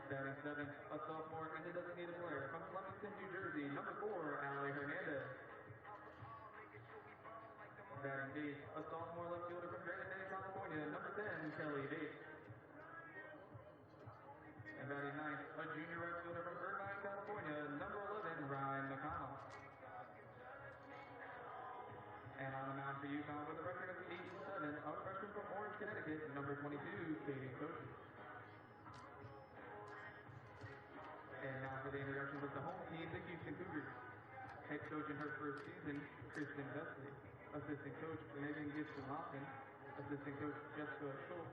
Batting seventh, a sophomore and a designated player from Flemington, New Jersey, number 4, Allie Hernandez. Batting eighth, a sophomore left fielder from Granite Bay, California, number 10, Kelly Bates. And batting ninth, a junior right fielder from Irvine, California, number 11, Ryan McConnell. And on the mound for UConn with a record of 8-7, a freshman from Orange, Connecticut, number 22, Kaylin Crumpton. And now for the introductions of the home team, the Houston Cougars. Head coach in her first season, Kristen Vesley. Assistant coach, Megan Gibson-Hoffman. Assistant coach, Jessica Schultz.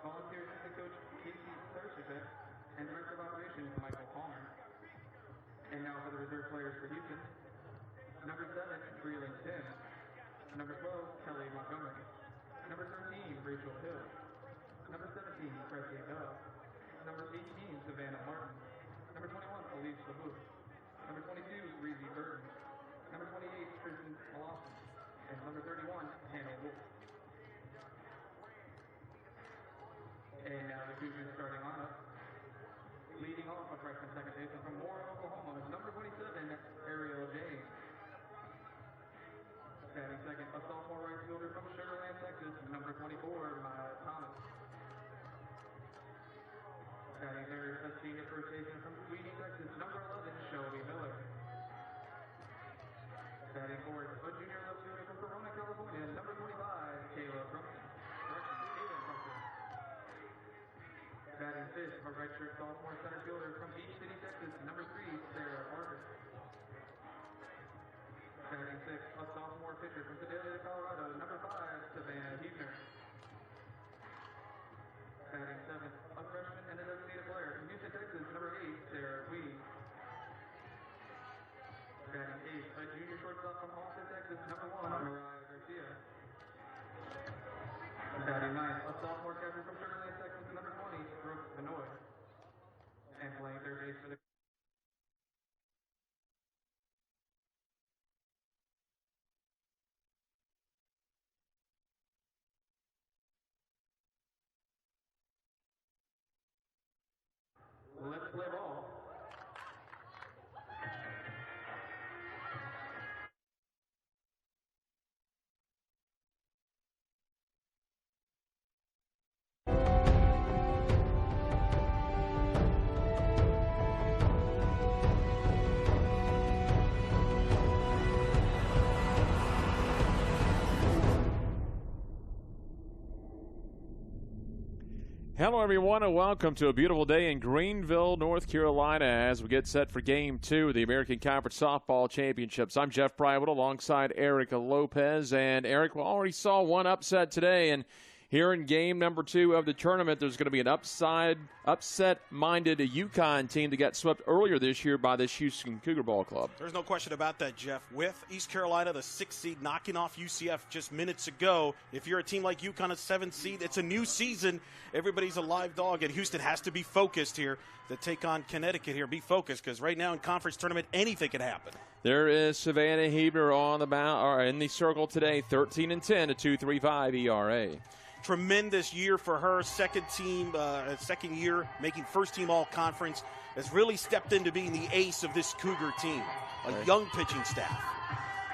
Volunteer assistant coach, Casey Sarchicek. And director of operations, Michael Palmer. And now for the reserve players for Houston. Number 7, Breland Tim. Number 12, Kelly Montgomery. Number 13, Rachel Hill. Number 17, Presley Bell. Number 18, Savannah Martin. Number 21, Elise LaBouche. Number 22, Reezy Burton. Number 28, Kristen Lawson. And number 31, Hannah Wolf. And now the Cougars starting lineup. Leading off a freshman second baseman from Warren, Oklahoma, number 27, Arielle James. Batting second, a sophomore right fielder from Sugar Land, Texas, number 24, Maya Thomas. Batting third, a senior first baseman from Sweetie, Texas, number 11, Shelby Miller. Batting fourth, a junior left fielder from Corona, California, number 25, Kaylin Crumpton. Batting fifth, a redshirt sophomore center fielder from Beach City, Texas, number 3, Sarah Parker. Batting sixth, a sophomore pitcher from Sedalia, Colorado, number 5, Savannah Huebner. Batting seventh, a freshman and a designated player from Houston, Texas, number 8, Sarah Queen. Batting eighth, a junior shortstop from Austin, Texas, number 1, Mariah Garcia. Batting ninth, a sophomore catcher from Sugar Land, Texas, number 20, Brooke Benoit. And playing third base for the Let's play ball. Hello, everyone, and welcome to a beautiful day in Greenville, North Carolina, as we get set for Game 2 of the American Conference Softball Championships. I'm Jeff Prywood alongside Erica Lopez. And, Eric, we already saw one upset today, and here in Game number 2 of the tournament, there's going to be an upset-minded UConn team that got swept earlier this year by this Houston Cougar Ball Club. There's no question about that, Jeff. With East Carolina, the 6th seed, knocking off UCF just minutes ago, if you're a team like UConn, a 7th seed, it's a new season. Everybody's a live dog, and Houston has to be focused here to take on Connecticut here. Be focused, because right now in conference tournament, anything can happen. There is Savannah Huebner on the mound, or in the circle today, 13-10, a 2.35 ERA. Tremendous year for her. Second year making first team all conference. Has really stepped into being the ace of this Cougar team. A young pitching staff.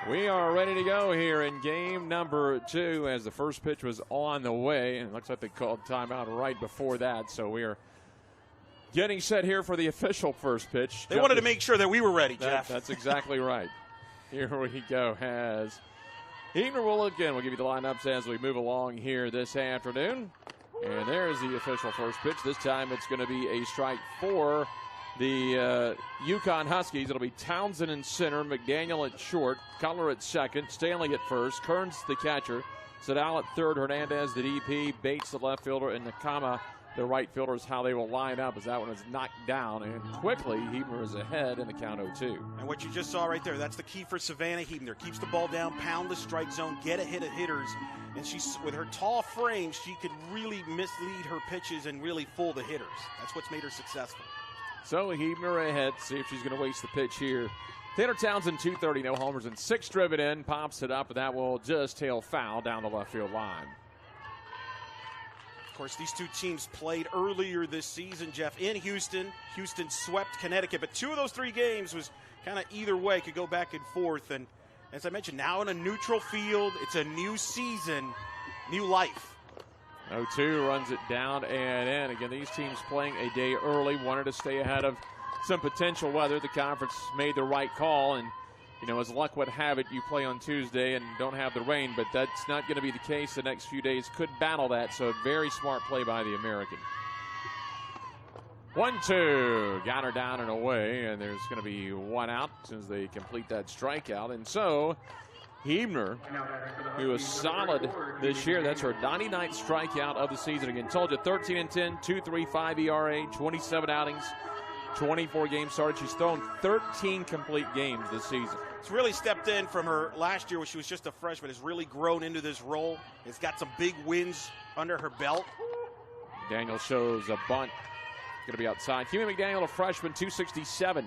We are ready to go here in game number 2 as the first pitch was on the way. And it looks like they called timeout right before that. So we are getting set here for the official first pitch. They wanted to make sure that we were ready, Jeff. That's exactly right. Here we go as Huebner will again. We'll give you the lineups as we move along here this afternoon. And there's the official first pitch. This time it's going to be a strike for the UConn Huskies. It'll be Townsend in center, McDaniel at short, Cutler at second, Stanley at first, Kearns the catcher, Sedal at third, Hernandez the DP, Bates the left fielder, and Nakama the right fielder is how they will line up as that one is knocked down. And quickly, Huebner is ahead in the count 0-2. And what you just saw right there, that's the key for Savannah Huebner. Keeps the ball down, pound the strike zone, get ahead of hitters. And she's, with her tall frame, she could really mislead her pitches and really fool the hitters. That's what's made her successful. So Huebner ahead. See if she's going to waste the pitch here. Taylor Townsend, 230, no homers, and 6 driven in. Pops it up, and that will just tail foul down the left field line. course, these two teams played earlier this season, Jeff, in Houston. Houston swept Connecticut, but 2 of those 3 games was kind of either way, could go back and forth. And as I mentioned, now in a neutral field, it's a new season, new life. 0-2 runs it down and in. Again, these teams playing a day early, wanted to stay ahead of some potential weather. The conference made the right call, and you know, as luck would have it, you play on Tuesday and don't have the rain, but that's not going to be the case. The next few days could battle that, so very smart play by the American. 1-2, got her down and away, and there's going to be 1 out as they complete that strikeout. And so Hebner, who was solid this year, that's her 99th strikeout of the season. Again, told you 13-10, 2.35 ERA, 27 outings, 24 games started. She's thrown 13 complete games this season. It's really stepped in from her last year when she was just a freshman. Has really grown into this role. It's got some big wins under her belt. Daniel shows a bunt. Going to be outside. Huey McDaniel, a freshman, 267.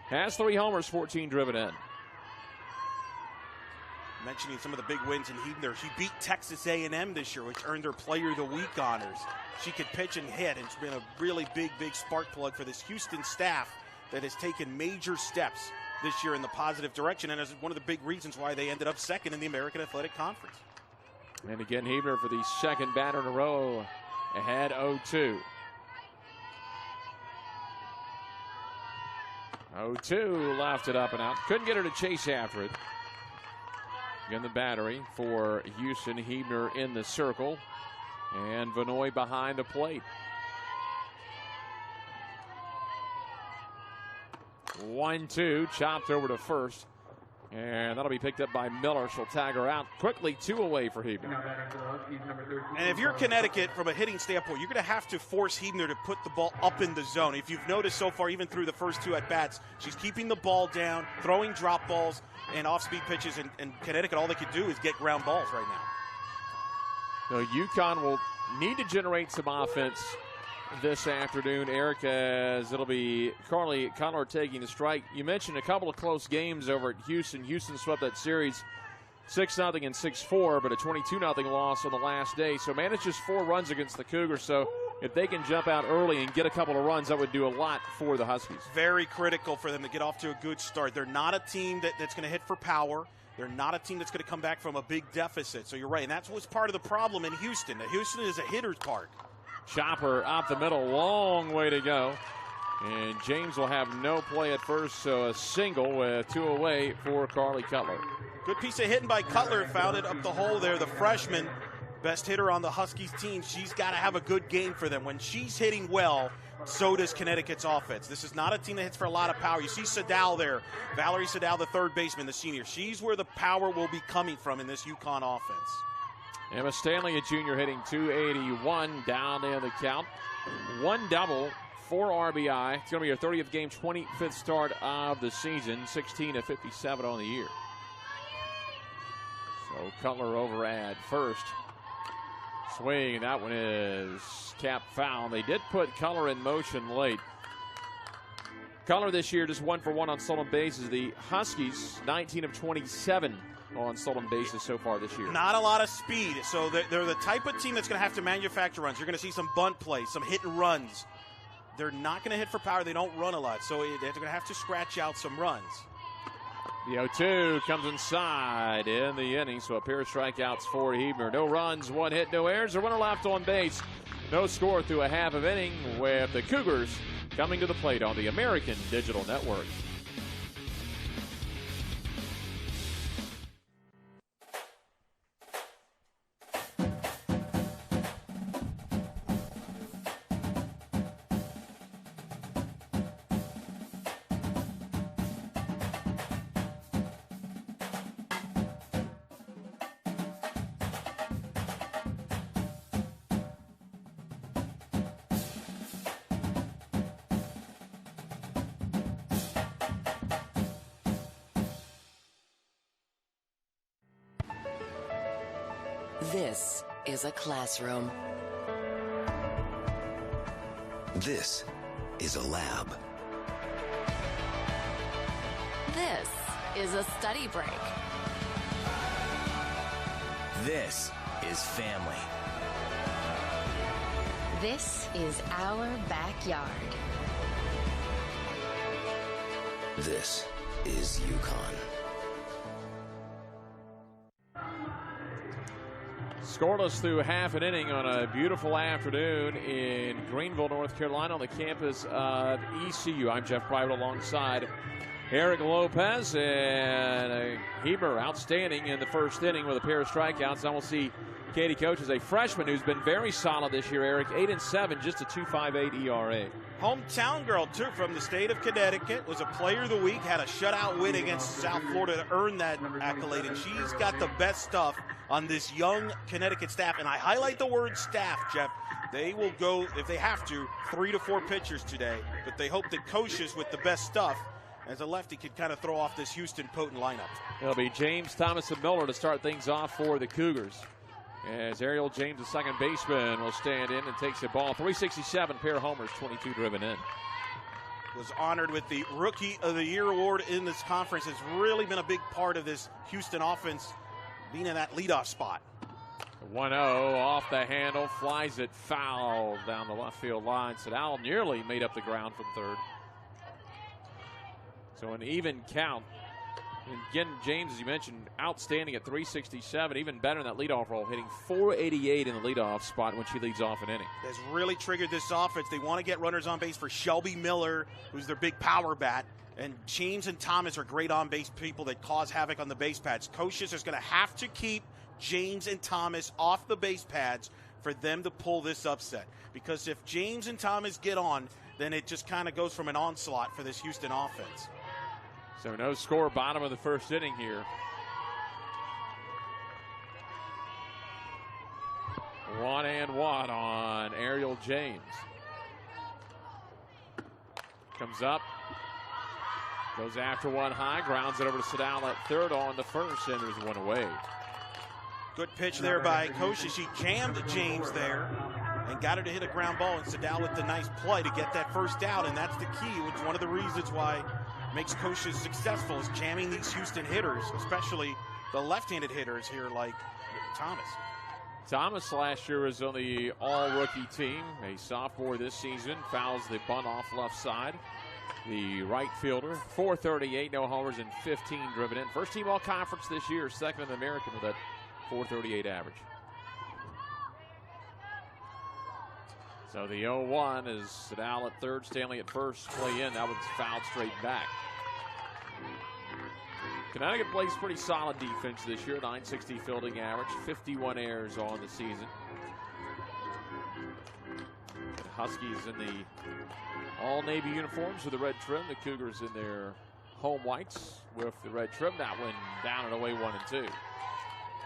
Has 3 homers, 14 driven in. Mentioning some of the big wins in Hebner, she beat Texas A&M this year, which earned her Player of the Week honors. She could pitch and hit, and it's been a really big spark plug for this Houston staff that has taken major steps this year in the positive direction, and is one of the big reasons why they ended up second in the American Athletic Conference. And again, Hebner for the second batter in a row, ahead 0-2. 0-2, left it up and out. Couldn't get her to chase after it. Again, the battery for Houston. Hebner in the circle, and Vanoy behind the plate. 1-2, chopped over to first, and that'll be picked up by Miller. She'll tag her out quickly. 2 away for Hebner. And if you're Connecticut, from a hitting standpoint, you're going to have to force Hebner to put the ball up in the zone. If you've noticed so far, even through the first 2 at-bats, she's keeping the ball down, throwing drop balls and off-speed pitches, and Connecticut, all they can do is get ground balls right now. So UConn will need to generate some offense this afternoon, Eric, as it'll be Carly Connor taking the strike. You mentioned a couple of close games over at Houston. Houston swept that series 6-0 and 6-4, but a 22-0 loss on the last day. So managed just 4 runs against the Cougars. So if they can jump out early and get a couple of runs, that would do a lot for the Huskies. Very critical for them to get off to a good start. They're not a team that's going to hit for power. They're not a team that's going to come back from a big deficit. So you're right, and that's what's part of the problem in Houston. Houston is a hitter's park. Chopper up the middle, long way to go. And James will have no play at first, so a single with 2 away for Carly Cutler. Good piece of hitting by Cutler, found it up the hole there. The freshman, best hitter on the Huskies team. She's got to have a good game for them. When she's hitting well, so does Connecticut's offense. This is not a team that hits for a lot of power. You see Sadal there, Valerie Sadal, the third baseman, the senior. She's where the power will be coming from in this UConn offense. Emma Stanley, a junior, hitting 281, down in the count. 1 double, 4 RBI. It's going to be her 30th game, 25th start of the season, 16-57 on the year. So Cutler over at first. Swing, that one is capped foul. They did put Cutler in motion late. Cutler this year just 1 for 1 on stolen bases. The Huskies, 19 of 27 on stolen bases so far this year. Not a lot of speed, so they're the type of team that's going to have to manufacture runs. You're going to see some bunt plays, some hit and runs. They're not going to hit for power. They don't run a lot, so they're going to have to scratch out some runs. The 0-2 comes inside in the inning, so a pair of strikeouts for Hebner. No runs, 1 hit, no errors. A runner left on base. No score through a half of inning, with the Cougars coming to the plate on the American Digital Network. This is a classroom. This is a lab. This is a study break. This is family. This is our backyard. This is UConn. Scoreless through half an inning on a beautiful afternoon in Greenville, North Carolina, on the campus of ECU. I'm Jeff Private alongside Eric Lopez, and Heber outstanding in the first inning with a pair of strikeouts. And we'll see Katie Coach is a freshman who's been very solid this year, Eric. 8-7, just a 2.58 ERA. Hometown girl, too, from the state of Connecticut. Was a player of the week, had a shutout win against South Florida to earn that accolade. And she's got the best stuff on this young Connecticut staff. And I highlight the word staff, Jeff. They will go, if they have to, 3 to 4 pitchers today. But they hope that Koshis with the best stuff as a lefty could kind of throw off this Houston potent lineup. It'll be James, Thomas, and Miller to start things off for the Cougars, as Arielle James, the second baseman, will stand in and takes the ball. 367, pair of homers, 22 driven in. Was honored with the Rookie of the Year award in this conference. Has really been a big part of this Houston offense, being in that leadoff spot. 1-0 off the handle, flies it foul down the left field line. Sadal nearly made up the ground from third. So an even count. And again, James, as you mentioned, outstanding at 367, even better in that leadoff role, hitting 488 in the leadoff spot when she leads off an inning. Has really triggered this offense. They want to get runners on base for Shelby Miller, who's their big power bat. And James and Thomas are great on-base people that cause havoc on the base pads. Koshis is going to have to keep James and Thomas off the base pads for them to pull this upset. Because if James and Thomas get on, then it just kind of goes from an onslaught for this Houston offense. So no score, bottom of the first inning here. 1-1 on Arielle James. Comes up, goes after one high, grounds it over to Sadal at third on the first, and there's one away. Good pitch there by Koshis. She jammed James there and got her to hit a ground ball, and Sadal with the nice play to get that first out, and that's the key, which is one of the reasons why makes Koshis successful, is jamming these Houston hitters, especially the left-handed hitters here like Thomas. Thomas last year was on the all-rookie team, a sophomore this season, fouls the bunt off left side. The right fielder, 438, no homers, and 15 driven in. First team all-conference this year, second in the American with that 438 average. So the 0-1 is Sadal at third, Stanley at first, play in. That one's fouled straight back. Connecticut plays pretty solid defense this year, 960 fielding average, 51 errors on the season. The Huskies in the all-navy uniforms with the red trim. The Cougars in their home whites with the red trim. That one down and away 1-2.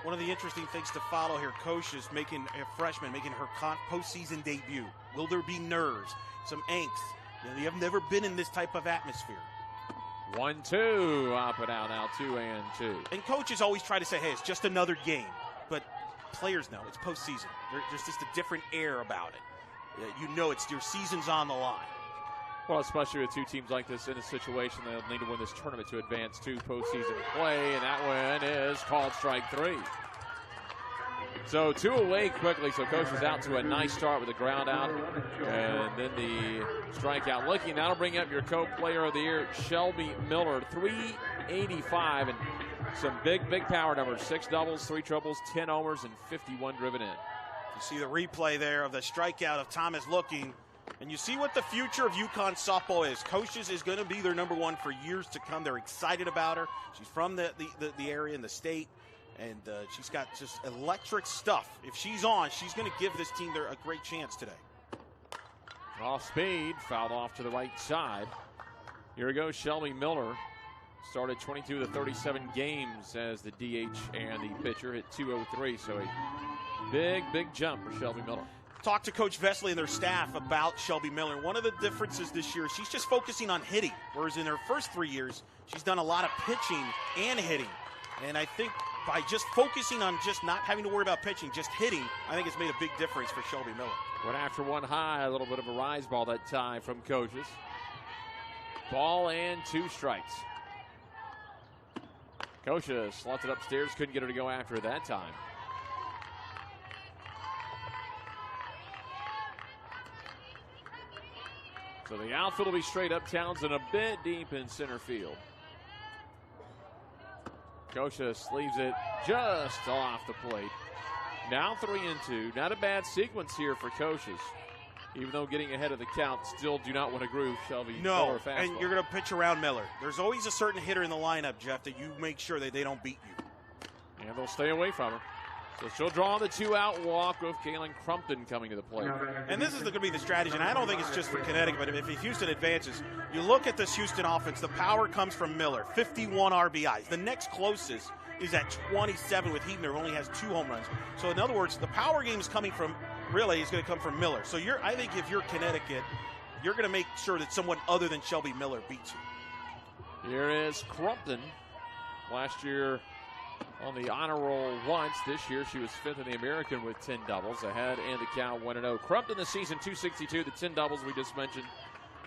One of the interesting things to follow here, Koshis making a freshman, making her postseason debut. Will there be nerves, some angst? You have never been in this type of atmosphere. 1-2, up and out now, 2-2. And coaches always try to say, hey, it's just another game. But players know it's postseason. There's just a different air about it. You know it's your season's on the line. Well, especially with two teams like this in a situation, they'll need to win this tournament to advance to postseason play, and that one is called strike 3. So 2 away quickly, so Coach is out to a nice start with a ground out, and then the strikeout. Looking, that'll bring up your co-player of the year, Shelby Miller, 385, and some big power numbers, 6 doubles, 3 triples, 10 homers, and 51 driven in. You see the replay there of the strikeout of Thomas Looking. And you see what the future of UConn softball is. Koshis is going to be their number 1 for years to come. They're excited about her. She's from the area and the state, and she's got just electric stuff. If she's on, she's going to give this team a great chance today. Off speed, fouled off to the right side. Here we go, Shelby Miller. Started 22 of the 37 games as the DH and the pitcher, hit 203, so a big jump for Shelby Miller. Talked to Coach Vesley and their staff about Shelby Miller. One of the differences this year, she's just focusing on hitting, whereas in her first 3 years, she's done a lot of pitching and hitting. And I think by just focusing on just not having to worry about pitching, just hitting, I think it's made a big difference for Shelby Miller. Went after one high, a little bit of a rise ball that time from Coaches. Ball and 2 strikes. Coaches left it upstairs, couldn't get her to go after it that time. So the outfield will be straight up. Townsend a bit deep in center field. Koshis leaves it just off the plate. Now 3-2. Not a bad sequence here for Koshis. Even though getting ahead of the count, still do not want to groove Shelby. No, and you're going to pitch around Miller. There's always a certain hitter in the lineup, Jeff, that you make sure that they don't beat you. And they'll stay away from her. So she'll draw the 2-out walk with Kaylin Crumpton coming to the plate. And this is going to be the strategy, and I don't think it's just for Connecticut, but if Houston advances, you look at this Houston offense, the power comes from Miller, 51 RBIs. The next closest is at 27 with Heebner, who only has 2 home runs. So in other words, the power game is coming from, really, is going to come from Miller. So I think if you're Connecticut, you're going to make sure that someone other than Shelby Miller beats you. Here is Crumpton. Last year on the honor roll once. This year she was 5th in the American with 10 doubles. Ahead in the count 1-0. Crumpton this season, 262. The 10 doubles we just mentioned.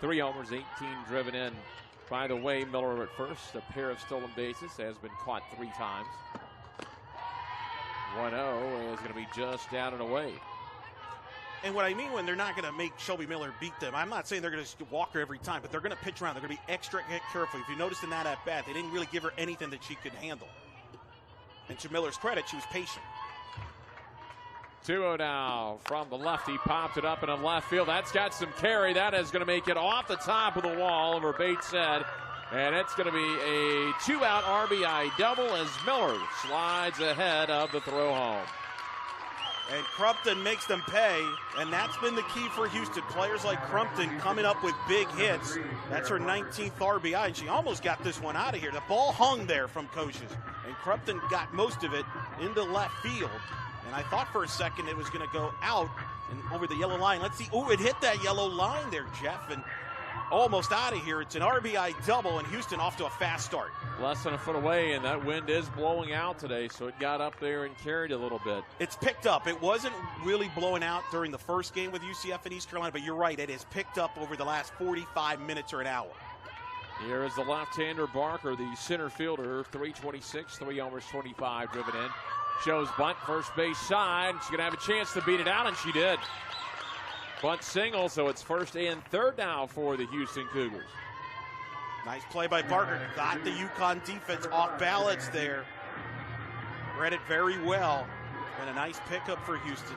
3 homers, 18 driven in. By the way, Miller at first. A pair of stolen bases. Has been caught 3 times. 1-0 is going to be just down and away. And what I mean when they're not going to make Shelby Miller beat them, I'm not saying they're going to walk her every time, but they're going to pitch around. They're going to be extra careful. If you noticed in that at-bat, they didn't really give her anything that she could handle. And to Miller's credit, she was patient. 2-0 now from the lefty. Popped it up in the left field. That's got some carry. That is going to make it off the top of the wall over Bates' head. And it's going to be a 2-out RBI-double as Miller slides ahead of the throw home. And Crumpton makes them pay, and that's been the key for Houston. Players like Crumpton coming up with big hits. That's her 19th RBI, and she almost got this one out of here. The ball hung there from Koshis, and Crumpton got most of it into left field. And I thought for a second it was going to go out and over the yellow line. Let's see. Oh, it hit that yellow line there, Jeff, and almost out of here. It's an RBI-double, and Houston off to a fast start. Less than a foot away, and that wind is blowing out today, so it got up there and carried a little bit. It's picked up. It wasn't really blowing out during the first game with UCF and East Carolina, but you're right. It has picked up over the last 45 minutes or an hour. Here is the left-hander Barker, the center fielder, 326, 3 homers, 25 driven in. Shows bunt, first base side. She's going to have a chance to beat it out, and she did. Bunt single, so it's first and third now for the Houston Cougars. Nice play by Barker. Got the UConn defense off balance there. Read it very well. And a nice pickup for Houston.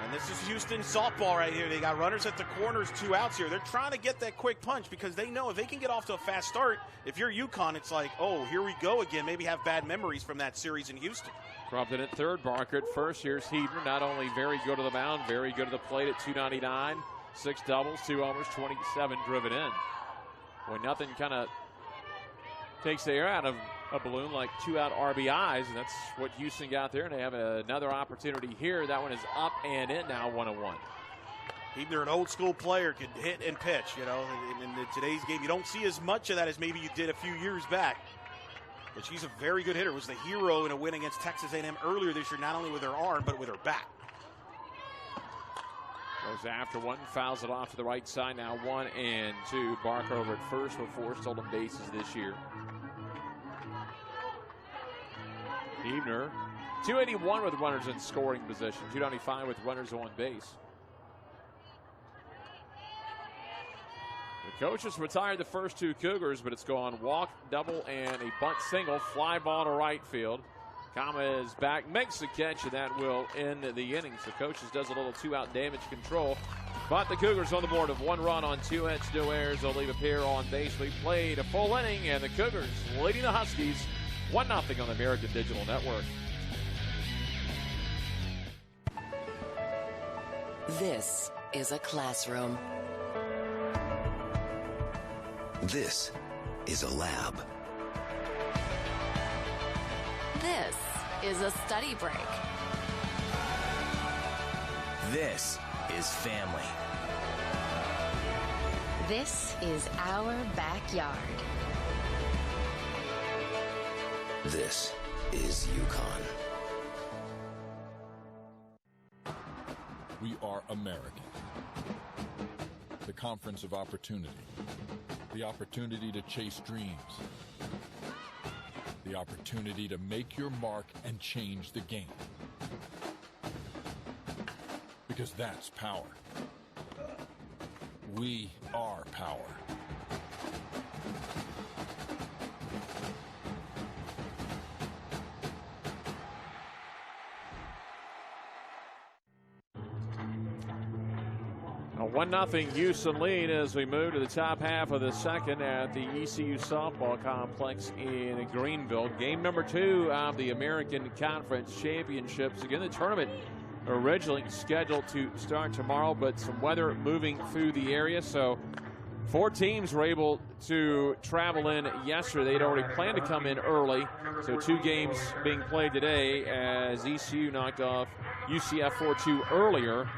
And this is Houston softball right here. They got runners at the corners, 2 outs here. They're trying to get that quick punch because they know if they can get off to a fast start, if you're UConn, it's like, oh, here we go again. Maybe have bad memories from that series in Houston. Crumpton at third, Barker at first. Here's Heebner, not only very good to the mound, very good to the plate at 299. 6 doubles, 2 homers, 27 driven in. When nothing kind of takes the air out of a balloon like 2-out RBIs, and that's what Houston got there, and they have another opportunity here. That one is up and in now, 1-1. Heebner, an old school player, can hit and pitch, you know. In today's game, you don't see as much of that as maybe you did a few years back. But she's a very good hitter. Was the hero in a win against Texas A&M earlier this year, not only with her arm, but with her bat. Goes after one, fouls it off to the right side. Now 1-2. Barker over at first with 4 stolen bases this year. Heebner, 281 with runners in scoring position. 295 with runners on base. The coaches retired the first 2 Cougars, but it's gone walk, double, and a bunt single. Fly ball to right field. Kama is back, makes the catch, and that will end the inning. So Coaches does a little 2-out damage control. But the Cougars on the board of 1 run on 2 hits, no errors. They'll leave a pair on base. We played a full inning, and the Cougars leading the Huskies 1-0 on the American Digital Network. This is a classroom. This is a lab. This is a study break. This is family. This is our backyard. This is UConn. We are American. The conference of opportunity. The opportunity to chase dreams. The opportunity to make your mark and change the game. Because that's power. We are power. A 1-0 Houston lead as we move to the top half of the second at the ECU softball complex in Greenville. Game number 2 of the American Conference Championships. Again, the tournament originally scheduled to start tomorrow, but some weather moving through the area, so 4 teams were able to travel in yesterday. They'd already planned to come in early, so 2 games being played today as ECU knocked off UCF 4-2 earlier.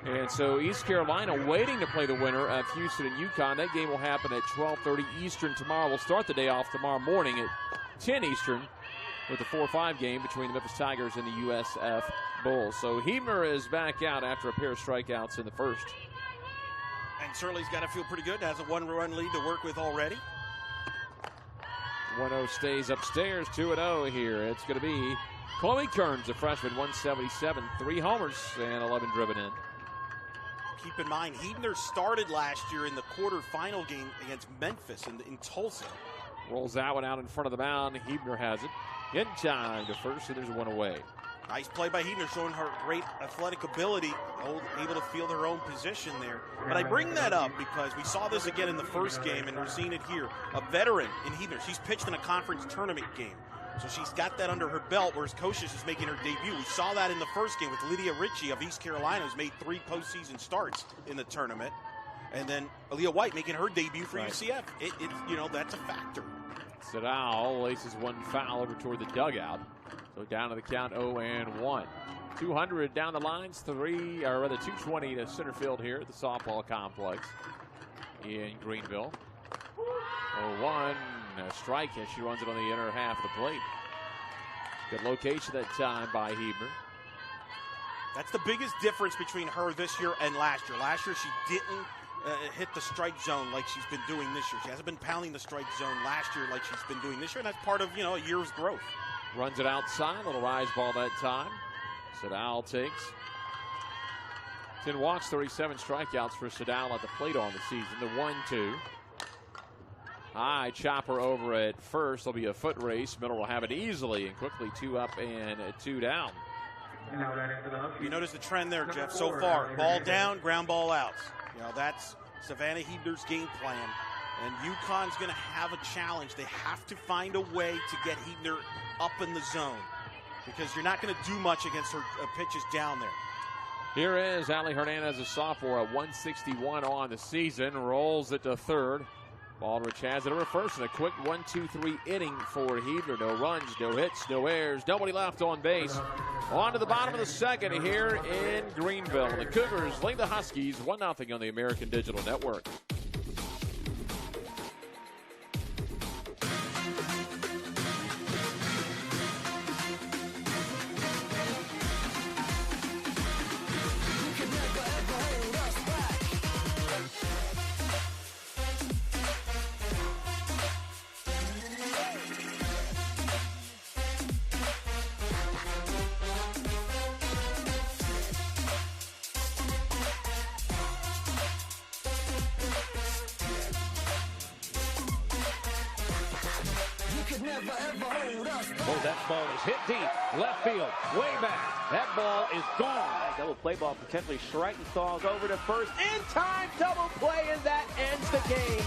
And so East Carolina waiting to play the winner of Houston and UConn. That game will happen at 12:30 Eastern tomorrow. We'll start the day off tomorrow morning at 10 Eastern with the 4-5 game between the Memphis Tigers and the USF Bulls. So Hebner is back out after a pair of strikeouts in the first. And certainly he's got to feel pretty good. Has a 1-run lead to work with already. 1-0 stays upstairs, 2-0 here. It's going to be Chloe Kearns, a freshman, 177, 3 homers and 11 driven in. Keep in mind, Hebner started last year in the quarterfinal game against Memphis in Tulsa. Rolls that one out in front of the mound. Hebner has it. In time to first, and there's 1 away. Nice play by Hebner, showing her great athletic ability, able to field her own position there. But I bring that up because we saw this again in the first game, and we're seeing it here. A veteran in Hebner. She's pitched in a conference tournament game. So she's got that under her belt, whereas Kocius is making her debut. We saw that in the first game with Lydia Ritchie of East Carolina, who's made 3 postseason starts in the tournament. And then Aaliyah White making her debut for UCF. That's a factor. Sadal laces 1 foul over toward the dugout. So down to the count 0-1. 200 down the lines, 220 to center field here at the softball complex in Greenville. 0-1. A strike as she runs it on the inner half of the plate. Good location that time by Hebner. That's the biggest difference between her this year and last year. Last year she didn't hit the strike zone like she's been doing this year. She hasn't been pounding the strike zone last year like she's been doing this year, and that's part of a year's growth. Runs it outside, little rise ball that time. Sadal takes 10 walks, 37 strikeouts for Sadal at the plate on the season. The 1-2. High chopper over at first. There'll be a foot race. Miller will have it easily and quickly 2 up and 2 down. You notice the trend there, Jeff, so far. Ball down, ground ball out. That's Savannah Hebner's game plan. And UConn's going to have a challenge. They have to find a way to get Hebner up in the zone because you're not going to do much against her pitches down there. Here is Ali Hernandez, a sophomore, at 161 on the season. Rolls it to third. Baldrige has it over first, and a quick 1-2-3 inning for Hebner. No runs, no hits, no errors, nobody left on base. On to the bottom of the second here in Greenville. The Cougars lead the Huskies 1-0 on the American Digital Network. Oh, that ball is hit deep, left field, way back. That ball is gone. Double play ball potentially striking Stalls over to first. In time, double play, and that ends the game.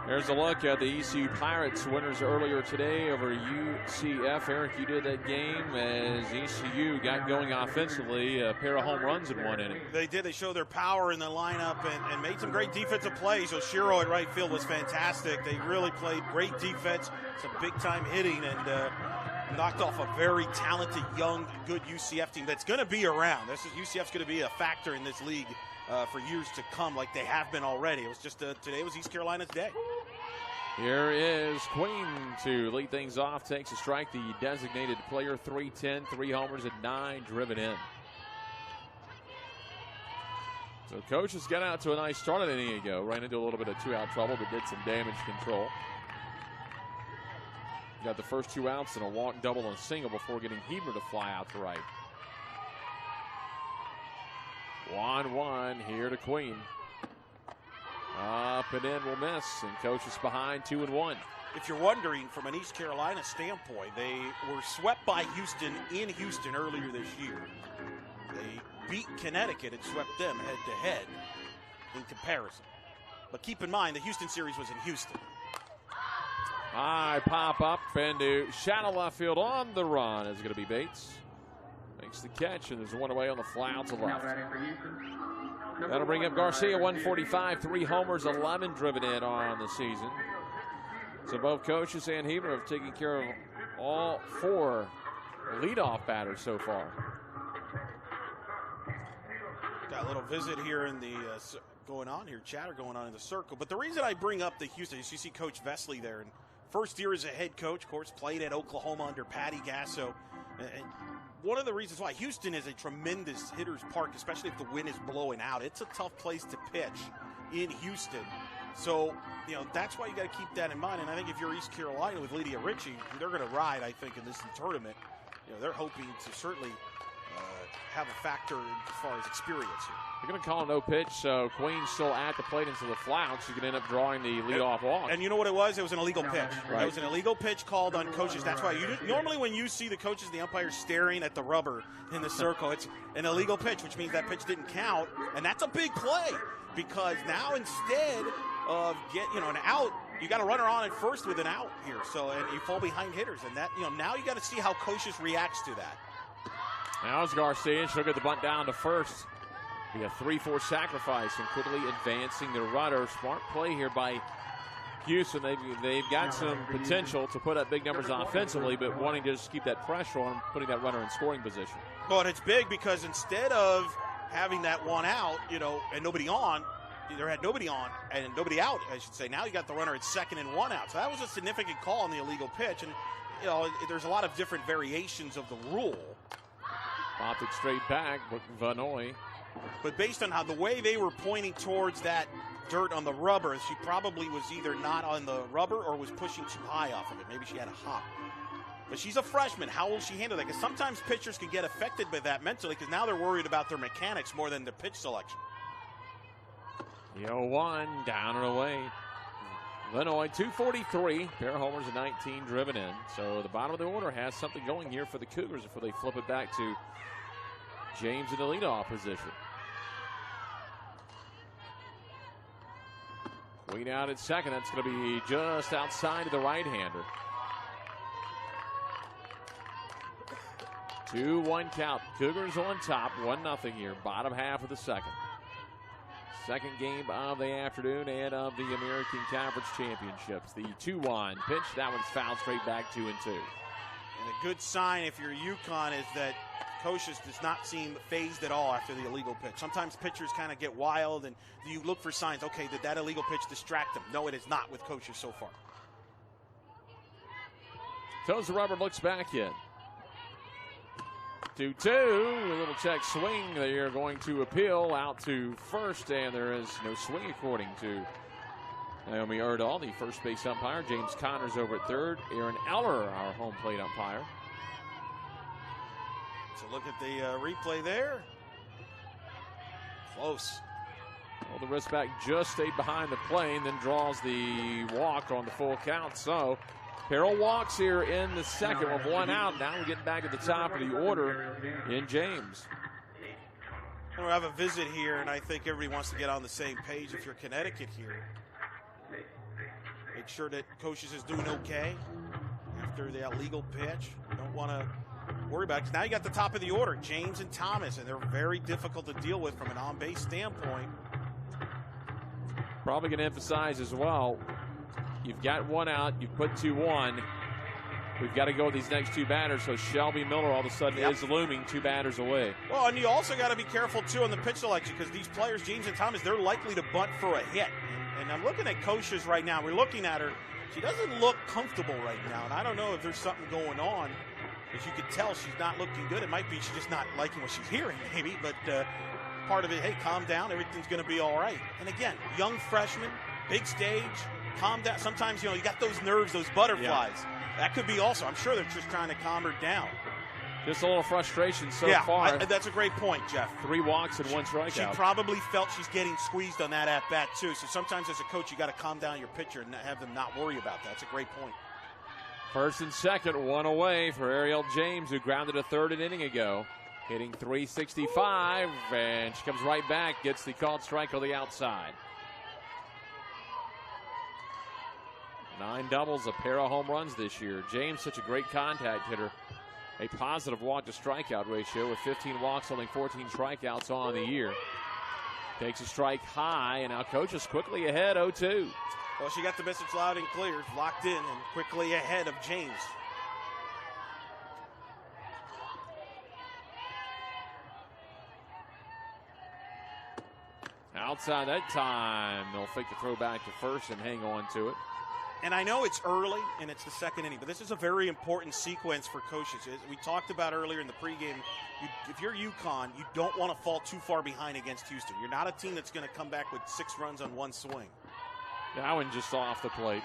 There's a look at the ECU Pirates winners earlier today over UCF. Eric, you did that game as ECU got going offensively, a pair of home runs in 1 inning. They did. They showed their power in the lineup and made some great defensive plays. Oshiro at right field was fantastic. They really played great defense, some big-time hitting, and knocked off a very talented, young, good UCF team that's going to be around. UCF's going to be a factor in this league for years to come like they have been already. It was just today was East Carolina's day. Here is Queen to lead things off. Takes a strike, the designated player, 310, 3 homers and 9 driven in. So coaches got out to a nice start an inning ago. Ran into a little bit of two-out trouble, but did some damage control. Got the first 2 outs and a walk, double, and a single before getting Heber to fly out to right. 1-1 here to Queen. Up and in will miss, and coaches behind 2-1. If you're wondering, from an East Carolina standpoint, they were swept by Houston in Houston earlier this year. They beat Connecticut and swept them head-to-head in comparison. But keep in mind, the Houston series was in Houston. High pop up and to shallow left field on the run is going to be Bates. Makes the catch, and there's one away on the fly out to left. That'll bring up Garcia, 145, 3 homers, 11 driven in on the season. So both coaches and Heber have taken care of all 4 leadoff batters so far. Got a little visit here in the chatter going on in the circle. But the reason I bring up the Houston is you see Coach Vesley there. And first year as a head coach, of course, played at Oklahoma under Patty Gasso. And one of the reasons why Houston is a tremendous hitter's park, especially if the wind is blowing out. It's a tough place to pitch in Houston. So, that's why you got to keep that in mind. And I think if you're East Carolina with Lydia Ritchie, they're going to ride, I think, in this tournament. They're hoping to certainly have a factor as far as experience here. They're going to call a no pitch, so Queen's still at the plate into the fly. She's going to end up drawing the leadoff walk. And you know what it was? It was an illegal pitch. Right. It was an illegal pitch called on coaches. That's why normally when you see the coaches and the umpires staring at the rubber in the circle, it's an illegal pitch, which means that pitch didn't count. And that's a big play because now instead of an out, you got a runner on at first with an out here. So, and you fall behind hitters. And that, now you got to see how coaches reacts to that. Now it's Garcia. She'll get the bunt down to first. Be a 3-4 sacrifice and quickly advancing the runner. Smart play here by Houston. They've got some potential to put up big numbers offensively, but wanting to just keep that pressure on them, putting that runner in scoring position. Well, it's big because instead of having that one out, and nobody on, there had nobody on and nobody out, I should say. Now you got the runner at second and 1 out. So that was a significant call on the illegal pitch. And, there's a lot of different variations of the rule. Popped it straight back, but Vanoy. But based on how the way they were pointing towards that dirt on the rubber, she probably was either not on the rubber or was pushing too high off of it. Maybe she had a hop. But she's a freshman. How will she handle that? Because sometimes pitchers can get affected by that mentally because now they're worried about their mechanics more than the pitch selection. The 0-1, down and away. Illinois, 243. Pair of homers and 19 driven in. So the bottom of the order has something going here for the Cougars before they flip it back to James in the leadoff position. Queen out at second. That's going to be just outside of the right-hander. 2-1 count. Cougars on top, 1-0 here. Bottom half of the second. Second game of the afternoon and of the American Conference Championships. The 2-1 pitch. That one's fouled straight back 2-2. And a good sign if you're UConn is that Koshis does not seem phased at all after the illegal pitch. Sometimes pitchers kind of get wild and you look for signs. Okay, did that illegal pitch distract him? No, it is not with Koshis so far. Throws the rubber, looks back in. 2-2, a little check swing. They are going to appeal out to first, and there is no swing according to Naomi Erdahl, the first base umpire. James Connors over at third. Aaron Eller, our home plate umpire. So look at the replay there. Close. Well, the wristback just stayed behind the plane, then draws the walk on the full count. So Carroll walks here in the second with 1 out. Now we're getting back at the top of the order in James. We have a visit here, and I think everybody wants to get on the same page. If you're Connecticut here, make sure that Koshis is doing okay after the illegal pitch. Don't want to worry about it, because now you got the top of the order, James and Thomas, and they're very difficult to deal with from an on-base standpoint. Probably going to emphasize as well, you've got 1 out, you've put 2-1. We've got to go with these next 2 batters, so Shelby Miller all of a sudden is looming 2 batters away. Well, and you also got to be careful, too, on the pitch selection, because these players, James and Thomas, they're likely to bunt for a hit. And I'm looking at Koshis right now. We're looking at her. She doesn't look comfortable right now, and I don't know if there's something going on. As you can tell, she's not looking good. It might be she's just not liking what she's hearing, maybe, but part of it. Hey, calm down. Everything's going to be all right. And again, young freshman, big stage, calm down. Sometimes, you got those nerves, those butterflies. Yeah. That could be also. I'm sure they're just trying to calm her down. Just a little frustration so far. Yeah, that's a great point, Jeff. 3 walks and 1 strikeout. She probably felt she's getting squeezed on that at-bat, too. So sometimes as a coach, you got to calm down your pitcher and have them not worry about that. That's a great point. First and second, 1 away for Arielle James, who grounded a third an inning ago. Hitting .365, and she comes right back, gets the called strike on the outside. 9 doubles, a pair of home runs this year. James, such a great contact hitter. A positive walk to strikeout ratio with 15 walks, only 14 strikeouts on the year. Takes a strike high, and now coach is quickly ahead, 0-2. Well, she got the message loud and clear, locked in, and quickly ahead of James. Outside that time, they'll fake the throw back to first and hang on to it. And I know it's early and it's the second inning, but this is a very important sequence for coaches. We talked about earlier in the pregame, if you're UConn, you don't want to fall too far behind against Houston. You're not a team that's going to come back with 6 runs on 1 swing. That one just off the plate.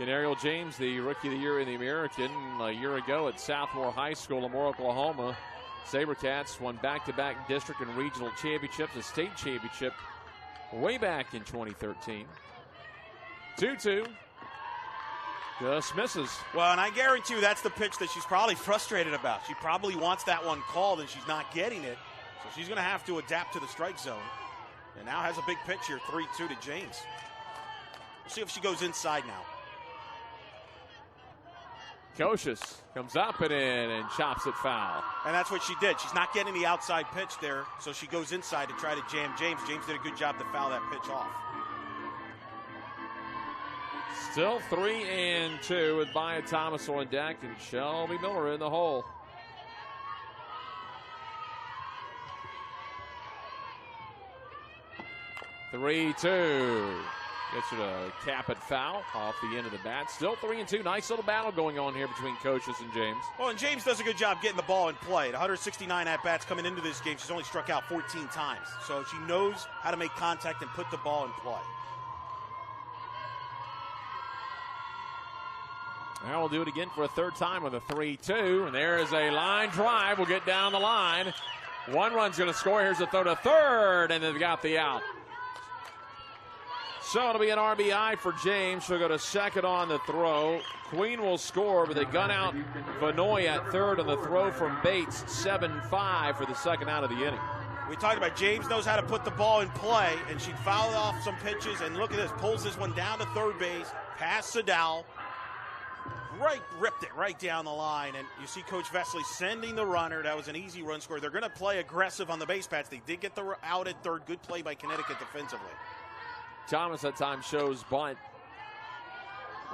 And Arielle James, the Rookie of the Year in the American, a year ago at Southmore High School in Moore, Oklahoma. SaberCats won back-to-back district and regional championships, a state championship way back in 2013. 2-2. Just misses. Well, and I guarantee you that's the pitch that she's probably frustrated about. She probably wants that one called, and she's not getting it. So she's going to have to adapt to the strike zone. And now has a big pitch here, 3-2 to James. We'll see if she goes inside now. Kocius comes up and in and chops it foul. And that's what she did. She's not getting the outside pitch there, so she goes inside to try to jam James. James did a good job to foul that pitch off. Still 3-2 with Maya Thomas on deck and Shelby Miller in the hole. Three-two. Gets her to cap it foul off the end of the bat. Still 3-2. Nice little battle going on here between Kocius and James. Well, and James does a good job getting the ball in play. 169 at-bats coming into this game. She's only struck out 14 times. So she knows how to make contact and put the ball in play. Now we'll do it again for a third time with a 3-2. And there is a line drive. We'll get down the line. 1 run's going to score. Here's a throw to third, and they've got the out. So it'll be an RBI for James. She'll go to second on the throw. Queen will score, but they gun out Vanoy at third on the throw from Bates. 7-5 for the second out of the inning. We talked about James knows how to put the ball in play, and she fouled off some pitches. And look at this, pulls this one down to third base, past Sadal. Ripped it right down the line, and you see Coach Vesley sending the runner. That was an easy run score. They're going to play aggressive on the base paths. They did get the out at third. Good play by Connecticut defensively. Thomas that time shows bunt.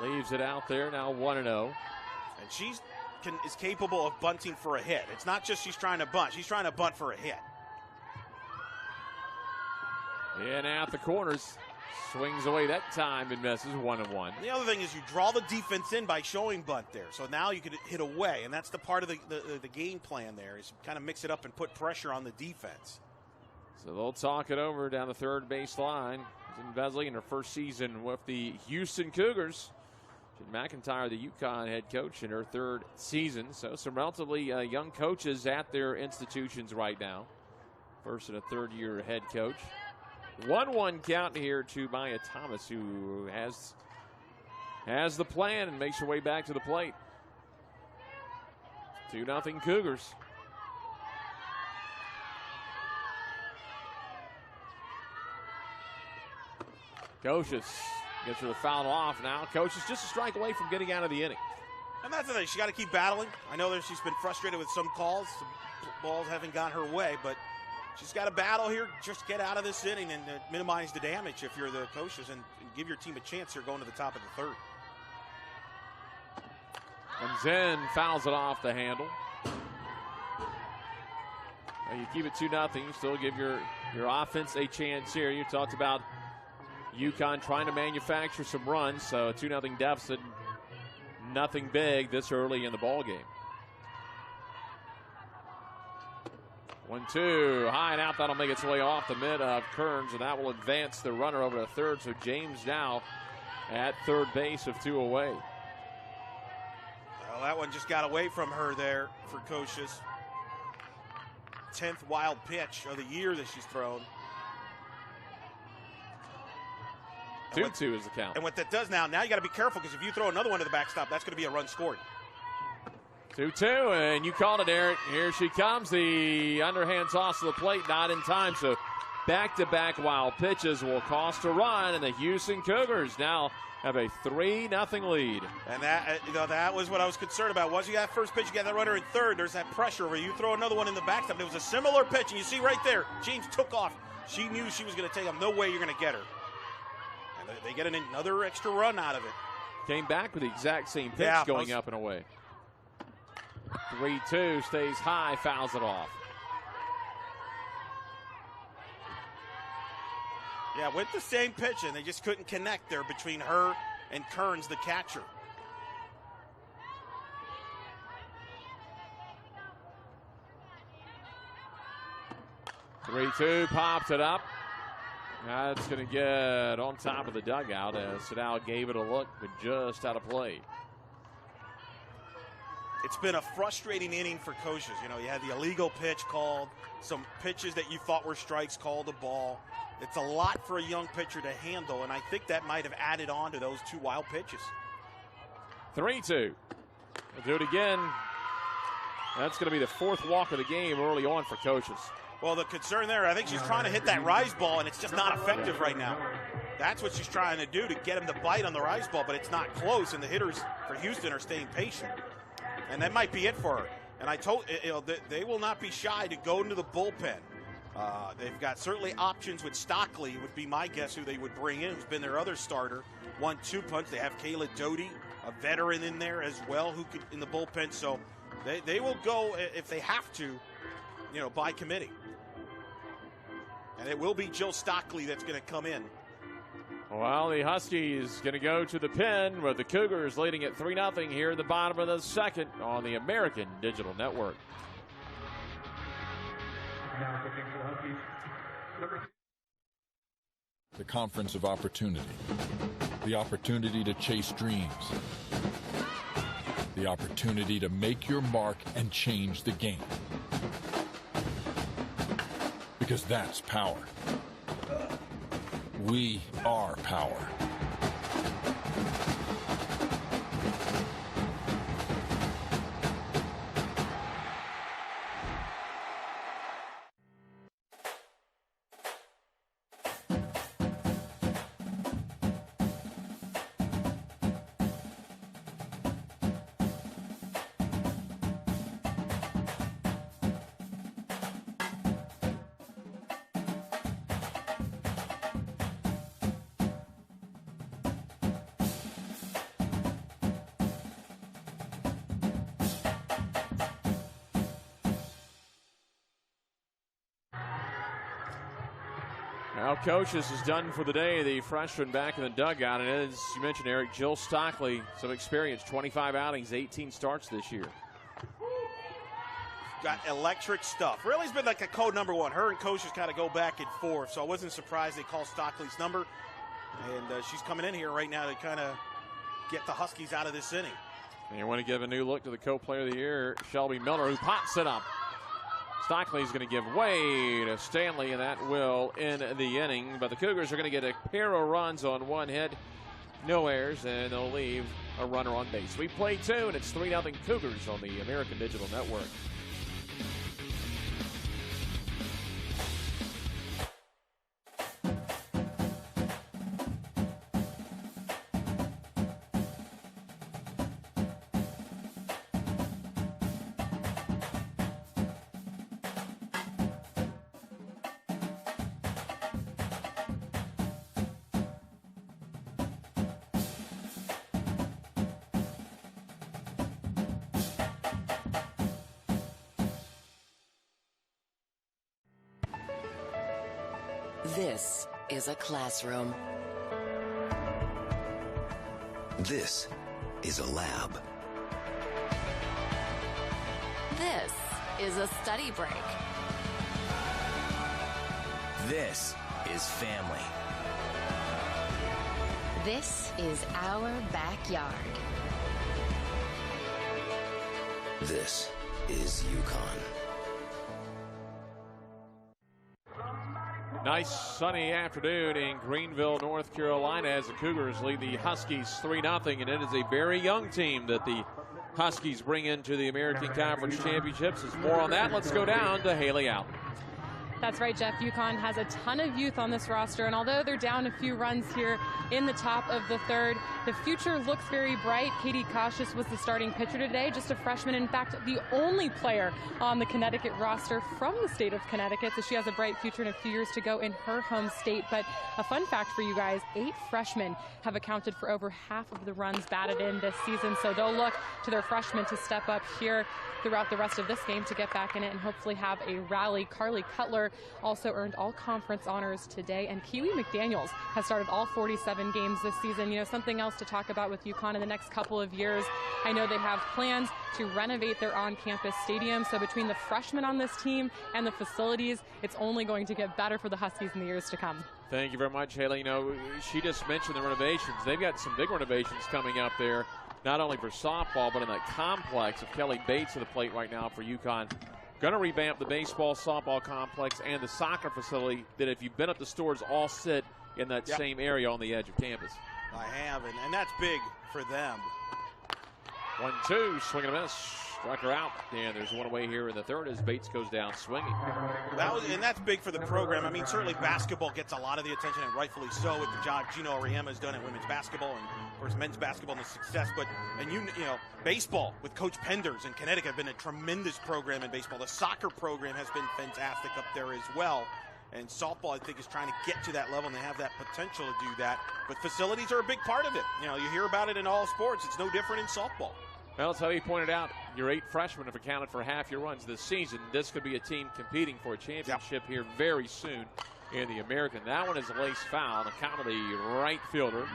Leaves it out there, now 1-0. And she is capable of bunting for a hit. It's not just she's trying to bunt. She's trying to bunt for a hit. In at the corners. Swings away that time and misses. 1-1. The other thing is you draw the defense in by showing bunt there. So now you could hit away, and that's the part of the game plan there is kind of mix it up and put pressure on the defense. So they'll talk it over down the third base line. Vesley in her first season with the Houston Cougars. Jen McIntyre, the UConn head coach, in her third season. So some relatively young coaches at their institutions right now. First and a third-year head coach. 1-1 count here to Maya Thomas, who has the plan and makes her way back to the plate. 2-0 Cougars. Kocius gets her to foul off now. Kocius just a strike away from getting out of the inning. And that's the thing. She got to keep battling. I know that she's been frustrated with some calls. Some balls haven't gone her way, but she's got to battle here. Just get out of this inning and minimize the damage if you're the Kocius and give your team a chance here going to the top of the third. Comes in, fouls it off the handle. Now you keep it 2-0. You still give your offense a chance here. You talked about UConn trying to manufacture some runs, so a 2-0 deficit. Nothing big this early in the ball game. 1-2, high and out. That'll make its way off the mid of Kearns, and that will advance the runner over to third. So James now at third base with 2 away. Well, that one just got away from her there for Coaches. 10th wild pitch of the year that she's thrown. 2-2 is the count. And what that does now you got to be careful, because if you throw another one to the backstop, that's going to be a run scored. 2-2, and you called it, Eric. Here she comes. The underhand toss to the plate, not in time. So back-to-back wild pitches will cost a run, and the Houston Cougars now have a 3-0 lead. And that was what I was concerned about. Once you got that first pitch, you got that runner in third, there's that pressure where you throw another one in the backstop. It was a similar pitch, and you see right there, James took off. She knew she was going to take him. No way you're going to get her. And they get another extra run out of it. Came back with the exact same pitch going up and away. 3-2, stays high, fouls it off. Yeah, with the same pitch, and they just couldn't connect there between her and Kearns, the catcher. Three-two, popped it up. That's going to get on top of the dugout as Sadal gave it a look, but just out of play. It's been a frustrating inning for Coaches. You know, you had the illegal pitch called, some pitches that you thought were strikes called a ball. It's a lot for a young pitcher to handle, and I think that might have added on to those 2 wild pitches. 3-2. We'll do it again. That's going to be the 4th walk of the game early on for Coaches. Well, the concern there, I think she's trying to hit that rise ball, and it's just not effective right now. That's what she's trying to do, to get him to bite on the rise ball, but it's not close, and the hitters for Houston are staying patient. And that might be it for her. And I told they will not be shy to go into the bullpen. They've got certainly options with Stockley, would be my guess, who they would bring in, who's been their other starter. 1-2 punch. They have Kayla Doty, a veteran in there as well, who could in the bullpen. So they will go, if they have to, by committee. And it will be Jill Stockley that's going to come in. Well, the Huskies going to go to the pen with the Cougars leading at 3-0 here in the bottom of the second on the American Digital Network. The conference of opportunity. The opportunity to chase dreams. The opportunity to make your mark and change the game. Because that's power. We are power. Now Coaches is done for the day. The freshman back in the dugout, and as you mentioned, Eric, Jill Stockley, some experience, 25 outings, 18 starts this year. Got electric stuff. Really has been like a code number 1. Her and Coaches kind of go back and forth, so I wasn't surprised they called Stockley's number. And she's coming in here right now to kind of get the Huskies out of this inning. And you want to give a new look to the co-player of the year, Shelby Miller, who pops it up. Stockley's going to give way to Stanley, and that will end the inning. But the Cougars are going to get a pair of runs on one hit, no errors, and they'll leave a runner on base. We play 2, and it's 3-0 Cougars on the American Digital Network. This is a classroom. This is a lab. This is a study break. This is family. This is our backyard. This is UConn. Nice sunny afternoon in Greenville, North Carolina, as the Cougars lead the Huskies 3-0, and it is a very young team that the Huskies bring into the American Conference Championships. There's more on that. Let's go down to Haley Allen. That's right, Jeff. UConn has a ton of youth on this roster, and although they're down a few runs here in the top of the third, the future looks very bright. Katie Cautious was the starting pitcher today, just a freshman. In fact, the only player on the Connecticut roster from the state of Connecticut, so she has a bright future and a few years to go in her home state. But a fun fact for you guys, 8 freshmen have accounted for over half of the runs batted in this season, so they'll look to their freshmen to step up here throughout the rest of this game to get back in it and hopefully have a rally. Carly Cutler also earned all conference honors today, and Kiwi McDaniels has started all 47 games this season. You know, something else to talk about with UConn in the next couple of years. I know they have plans to renovate their on-campus stadium, so between the freshmen on this team and the facilities, it's only going to get better for the Huskies in the years to come. Thank you very much, Haley. You know, she just mentioned the renovations. They've got some big renovations coming up there, not only for softball, but in that complex of Kelly Bates to the plate right now for UConn. Going to revamp the baseball, softball complex, and the soccer facility that, if you've been at the stores, all sit in that same area on the edge of campus. I have, and that's big for them. 1-2, swing and a miss. Struck her out, and there's one away here in the third as Bates goes down swinging. And that's big for the program. I mean, certainly basketball gets a lot of the attention, and rightfully so, with the job Gino Auriemma has done at women's basketball and, of course, men's basketball and the success. But you know, baseball with Coach Penders in Connecticut have been a tremendous program in baseball. The soccer program has been fantastic up there as well. And softball, I think, is trying to get to that level, and they have that potential to do that. But facilities are a big part of it. You know, you hear about it in all sports. It's no different in softball. Well, as Hubby pointed out, your 8 freshmen have accounted for half your runs this season. This could be a team competing for a championship here very soon in the American. That one is a lace foul on account of the right fielder.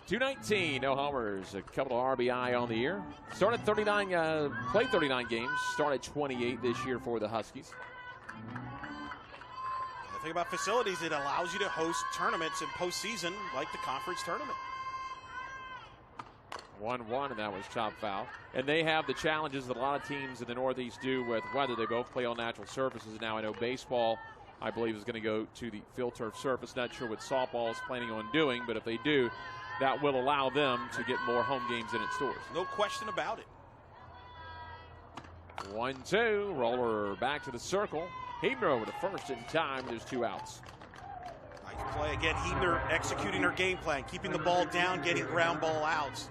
219, no homers, a couple of RBI on the year. Started 39, played 39 games, started 28 this year for the Huskies. The thing about facilities, it allows you to host tournaments in postseason like the conference tournament. 1-1, and that was chopped foul. And they have the challenges that a lot of teams in the Northeast do with weather. They both play on natural surfaces. Now I know baseball, I believe, is going to go to the field turf surface. Not sure what softball is planning on doing, but if they do, that will allow them to get more home games in its stores. No question about it. 1-2, roller back to the circle. Hebner over to first in time. There's 2 outs. Nice play again. Hebner executing her game plan, keeping the ball down, getting ground ball outs.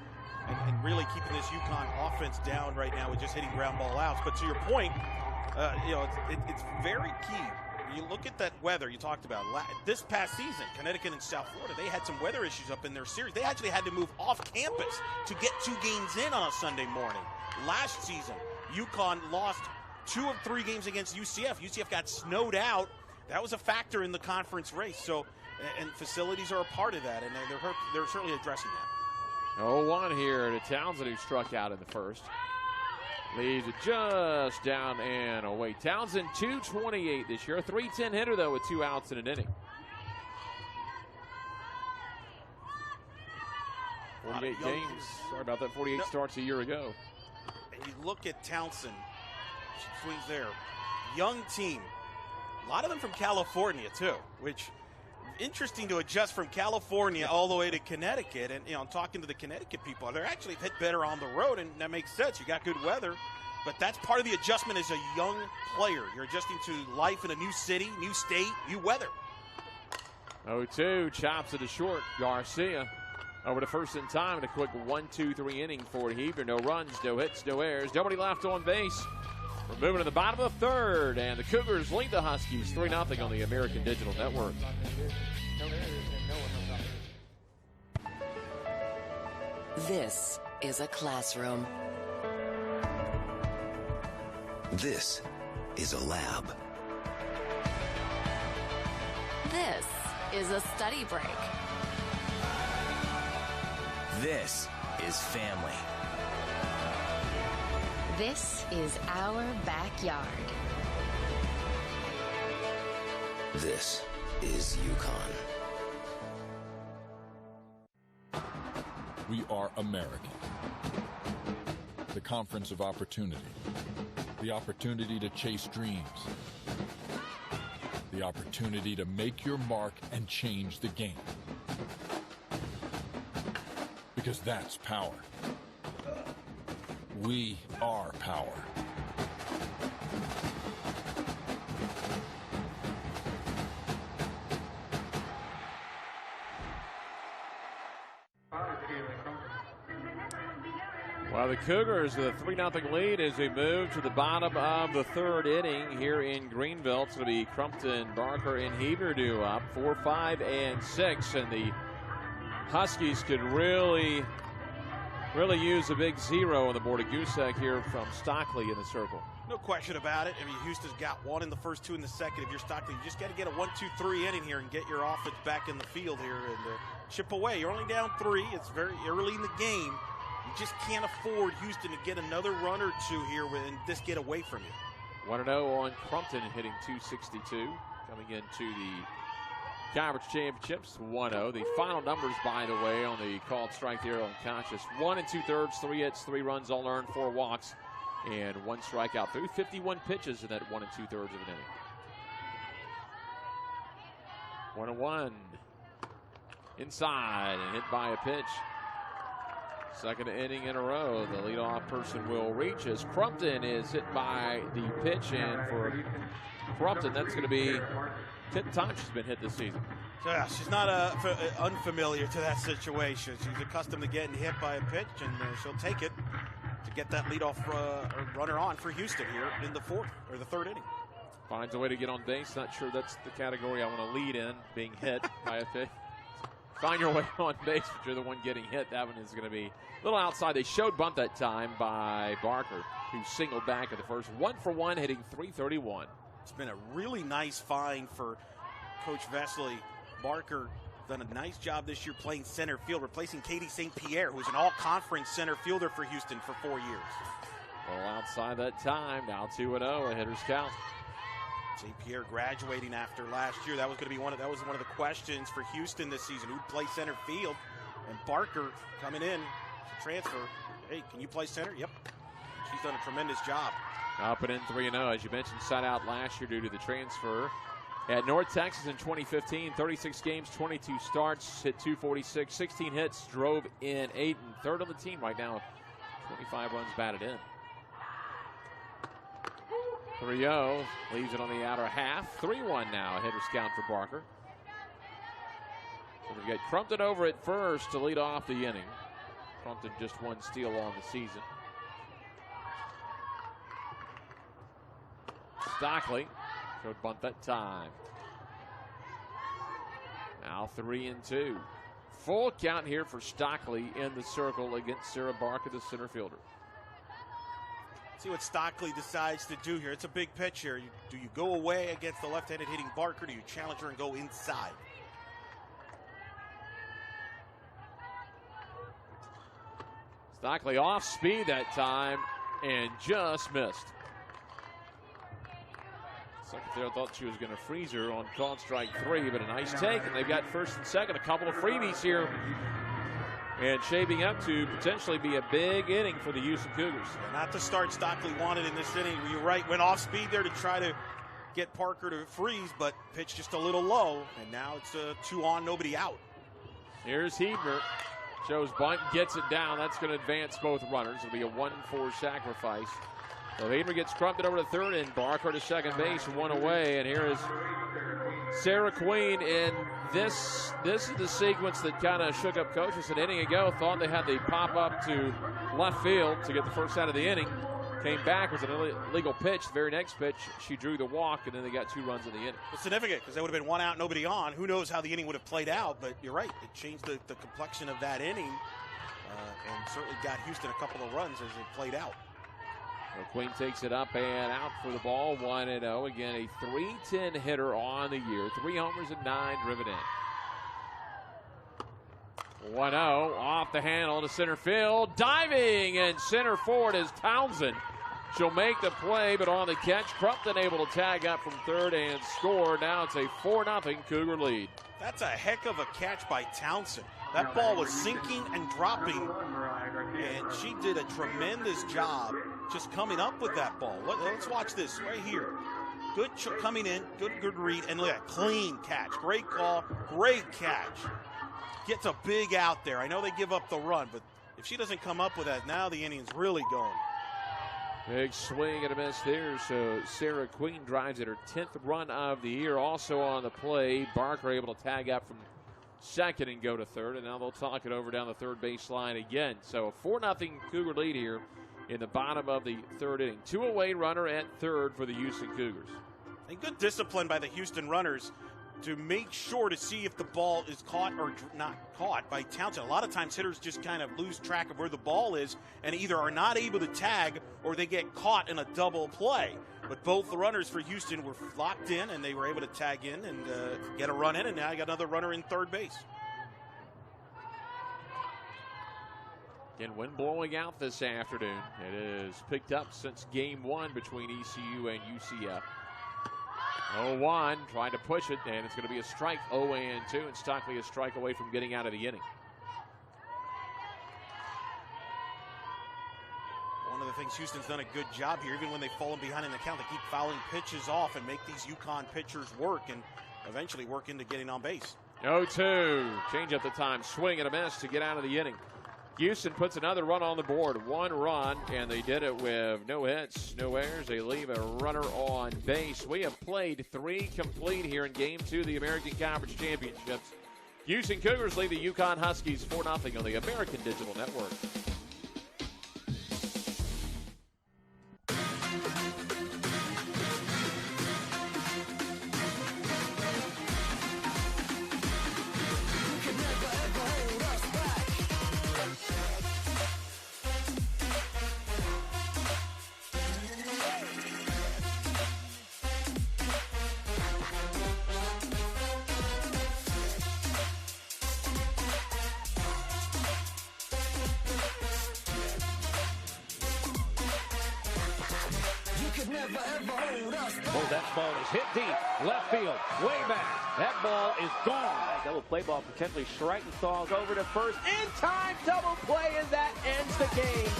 And really keeping this UConn offense down right now with just hitting ground ball outs. But to your point, you know, it's very key. You look at that weather you talked about. This past season, Connecticut and South Florida, they had some weather issues up in their series. They actually had to move off campus to get 2 games in on a Sunday morning. Last season, UConn lost 2 of 3 games against UCF. UCF got snowed out. That was a factor in the conference race. So, and facilities are a part of that, and they're certainly addressing that. 0-1 here to Townsend, who struck out in the first. Leaves it just down and away. Townsend, 228 this year. A 310 hitter, though, with 2 outs in an inning. 48 games. Sorry about that. 48 starts a year ago. And you look at Townsend. She swings there. Young team. A lot of them from California, too, which interesting to adjust from California all the way to Connecticut. And, you know, I'm talking to the Connecticut people. They're actually hit better on the road, and that makes sense. You got good weather. But that's part of the adjustment as a young player. You're adjusting to life in a new city, new state, new weather. 0-2, chops it to short. Garcia over to first in time, and a quick 1-2-3 inning for Hebner. No runs, no hits, no errors. Nobody left on base. We're moving to the bottom of the third, and the Cougars lead the Huskies 3-0 on the American Digital Network. This is a classroom. This is a lab. This is a study break. This is family. This is our backyard. This is UConn. We are American. The conference of opportunity. The opportunity to chase dreams. The opportunity to make your mark and change the game. Because that's power. We are power. Well, the Cougars with a 3-0 lead as we move to the bottom of the third inning here in Greenville. It's going to be Crumpton, Barker, and Hebner due up 4, 5, and 6. And the Huskies could really use a big 0 on the board. A goose egg here from Stockley in the circle. No question about it. I mean, Houston's got 1 in the first, 2 in the second. If you're Stockley, you just got to get a 1, 2, 3 inning here and get your offense back in the field here and chip away. You're only down 3. It's very early in the game. You just can't afford Houston to get another run or 2 here and just get away from you. 1-0 on Crumpton, hitting .262, coming into the Conference Championships 1-0. The final numbers, by the way, on the called strike there on Conscious: 1 2/3, 3 hits, 3 runs, all earned, 4 walks, and 1 strikeout through 51 pitches in that 1 2/3 of an inning. 1-1 inside and hit by a pitch. Second inning in a row. The leadoff person will reach as Crumpton is hit by the pitch, and for Crumpton, that's going to be 10th time she's been hit this season. Yeah, she's not unfamiliar to that situation. She's accustomed to getting hit by a pitch, and she'll take it to get that leadoff runner on for Houston here in the third inning. Finds a way to get on base. Not sure that's the category I want to lead in, being hit by a pitch. Find your way on base, but you're the one getting hit. That one is going to be a little outside. They showed bunt that time by Barker, who singled back at the first. 1 for 1, hitting .331. It's been a really nice find for Coach Vesely. Barker done a nice job this year playing center field, replacing Katie St. Pierre, who's an all-conference center fielder for Houston for 4 years. Well, outside that time, now 2-0, a hitter's count. St. Pierre graduating after last year. That was going to be one of the questions for Houston this season. Who'd play center field? And Barker coming in to transfer. Hey, can you play center? Yep. She's done a tremendous job. Up and in 3-0, as you mentioned, sat out last year due to the transfer. At North Texas in 2015, 36 games, 22 starts, hit .246, 16 hits, drove in 8, and third on the team right now, 25 runs batted in. 3-0, leaves it on the outer half. 3-1 now, a hitter's count for Barker. So we've got Crumpton over at first to lead off the inning. Crumpton just 1 steal on the season. Stockley showed bunt that time. Now 3-2. Full count here for Stockley in the circle against Sarah Barker, the center fielder. See what Stockley decides to do here. It's a big pitch here. Do you go away against the left-handed hitting Barker? Do you challenge her and go inside? Stockley off speed that time and just missed. Secretary thought she was going to freeze her on called strike 3, but a nice take, and they've got first and second, a couple of freebies here. And shaping up to potentially be a big inning for the Houston Cougars. Not the start Stockley wanted in this inning. You're right, went off speed there to try to get Parker to freeze, but pitched just a little low, and now it's a 2 on, nobody out. Here's Hebner. Shows bunt, gets it down. That's going to advance both runners. It'll be a 1-4 sacrifice. So Hebner gets Crumpton over to third, and Barker to second base, 1 away. And here is Sarah Queen, and this is the sequence that kind of shook up coaches. An inning ago, thought they had the pop up to left field to get the first out of the inning. Came back, was an illegal pitch. The very next pitch, she drew the walk, and then they got 2 runs in the inning. It's significant because they would have been 1 out, nobody on. Who knows how the inning would have played out, but you're right. It changed the complexion of that inning and certainly got Houston a couple of runs as it played out. Well, Queen takes it up and out for the ball, 1-0. Again, a .310 hitter on the year. 3 homers and 9 driven in. 1-0 off the handle to center field. Diving in center forward is Townsend. She'll make the play, but on the catch, Crumpton able to tag up from third and score. Now it's a 4-0 Cougar lead. That's a heck of a catch by Townsend. That ball was sinking and dropping, and she did a tremendous job just coming up with that ball. Let's watch this right here. Good coming in, good read, and look at clean catch. Great call, great catch. Gets a big out there. I know they give up the run, but if she doesn't come up with that, now the inning's really going. Big swing and a miss there, so Sarah Queen drives at her 10th run of the year. Also on the play, Barker able to tag up from second and go to third, and now they'll talk it over down the third baseline again. So a 4-0 Cougar lead here in the bottom of the third inning. 2 away runner at third for the Houston Cougars. And good discipline by the Houston runners to make sure to see if the ball is caught or not caught by Townsend. A lot of times hitters just kind of lose track of where the ball is and either are not able to tag or they get caught in a double play. But both the runners for Houston were locked in, and they were able to tag in and get a run in, and now you got another runner in third base. Again, wind blowing out this afternoon. It is picked up since game 1 between ECU and UCF. 0-1, trying to push it, and it's going to be a strike. 0-2, and Stockley a strike away from getting out of the inning. One of the things Houston's done a good job here, even when they've fallen behind in the count, they keep fouling pitches off and make these UConn pitchers work and eventually work into getting on base. 0-2, change up the time, swing and a miss to get out of the inning. Houston puts another run on the board, 1 run, and they did it with no hits, no errors. They leave a runner on base. We have played 3 complete here in Game 2 of the American Conference Championships. Houston Cougars lead the UConn Huskies 4-0 on the American Digital Network. Oh, that ball is hit deep, left field, way back. That ball is gone. Double play ball potentially Schreitenthal's over to first. In time, double play, and that ends the game.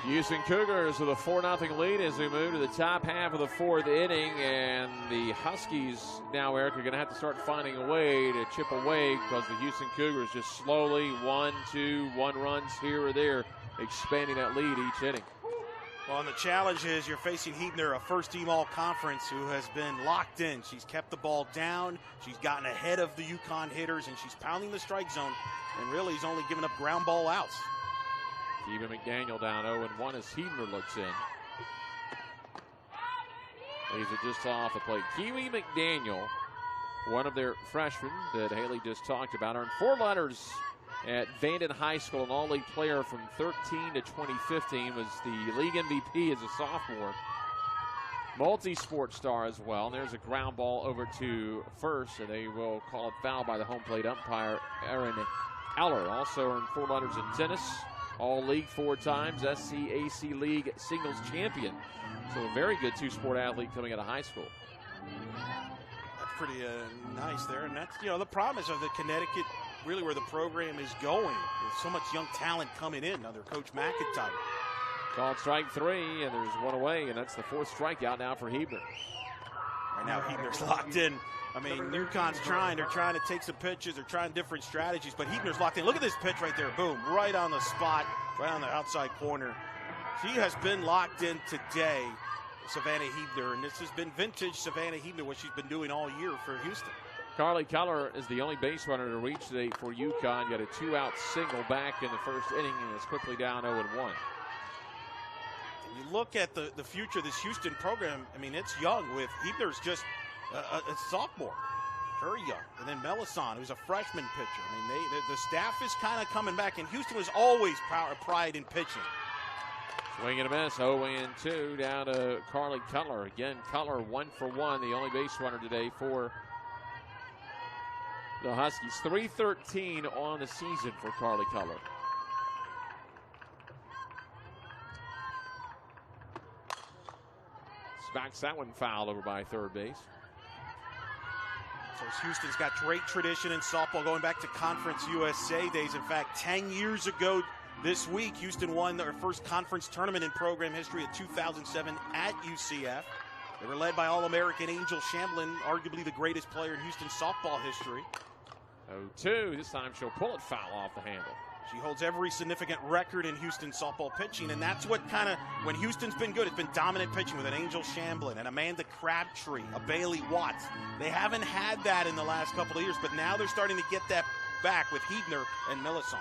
Houston Cougars with a 4-0 lead as we move to the top half of the 4th inning, and the Huskies now, Eric, are going to have to start finding a way to chip away because the Houston Cougars just slowly 1 runs here or there, expanding that lead each inning. Well, and the challenge is you're facing Huebner, a first-team all-conference who has been locked in. She's kept the ball down. She's gotten ahead of the UConn hitters, and she's pounding the strike zone, and really he's only given up ground ball outs. Kiwi McDaniel down 0-1 as Huebner looks in. Leaves it just off the plate. Kiwi McDaniel, one of their freshmen that Haley just talked about, earned 4 letters at Vanden High School, an all-league player from 13 to 2015, was the league MVP as a sophomore. Multi-sport star as well. And there's a ground ball over to first, and they will call it foul by the home plate umpire, Erin Eller. Also earned 4 letters in tennis. All-league 4 times, SCAC League singles champion. So a very good 2-sport athlete coming out of high school. That's pretty nice there. And that's, the promise of the Connecticut, really where the program is going. With so much young talent coming in under Coach McIntyre. Called strike 3, and there's 1 away, and that's the 4th strikeout now for Huebner. Right now, Huebner's locked in. I mean, UConn's they're trying to take some pitches, they're trying different strategies, but Huebner's locked in. Look at this pitch right there, boom, right on the spot, right on the outside corner. She has been locked in today, Savannah Huebner, and this has been vintage Savannah Huebner, what she's been doing all year for Houston. Carly Keller is the only base runner to reach today for UConn. Got a 2-out single back in the first inning, and is quickly down 0-1. You look at the future of this Houston program, I mean, it's young with Huebner's just a sophomore. very young. And then Melisson, who's a freshman pitcher. I mean, the staff is kind of coming back, and Houston was always pride in pitching. Swing and a miss, 0-2 down to Carly Cutler. Again, Cutler 1 for 1, the only base runner today for the Huskies. 313 on the season for Carly Cutler. Smacks that one foul over by third base. So Houston's got great tradition in softball going back to Conference USA days. In fact, 10 years ago this week, Houston won their first conference tournament in program history in 2007 at UCF. They were led by All-American Angel Shamblin, arguably the greatest player in Houston softball history. 0-2, this time she'll pull it foul off the handle. She holds every significant record in Houston softball pitching, and that's what kind of, when Houston's been good, it's been dominant pitching with an Angel Shamblin, an Amanda Crabtree, a Bailey Watts. They haven't had that in the last couple of years, but now they're starting to get that back with Heidner and Melisson.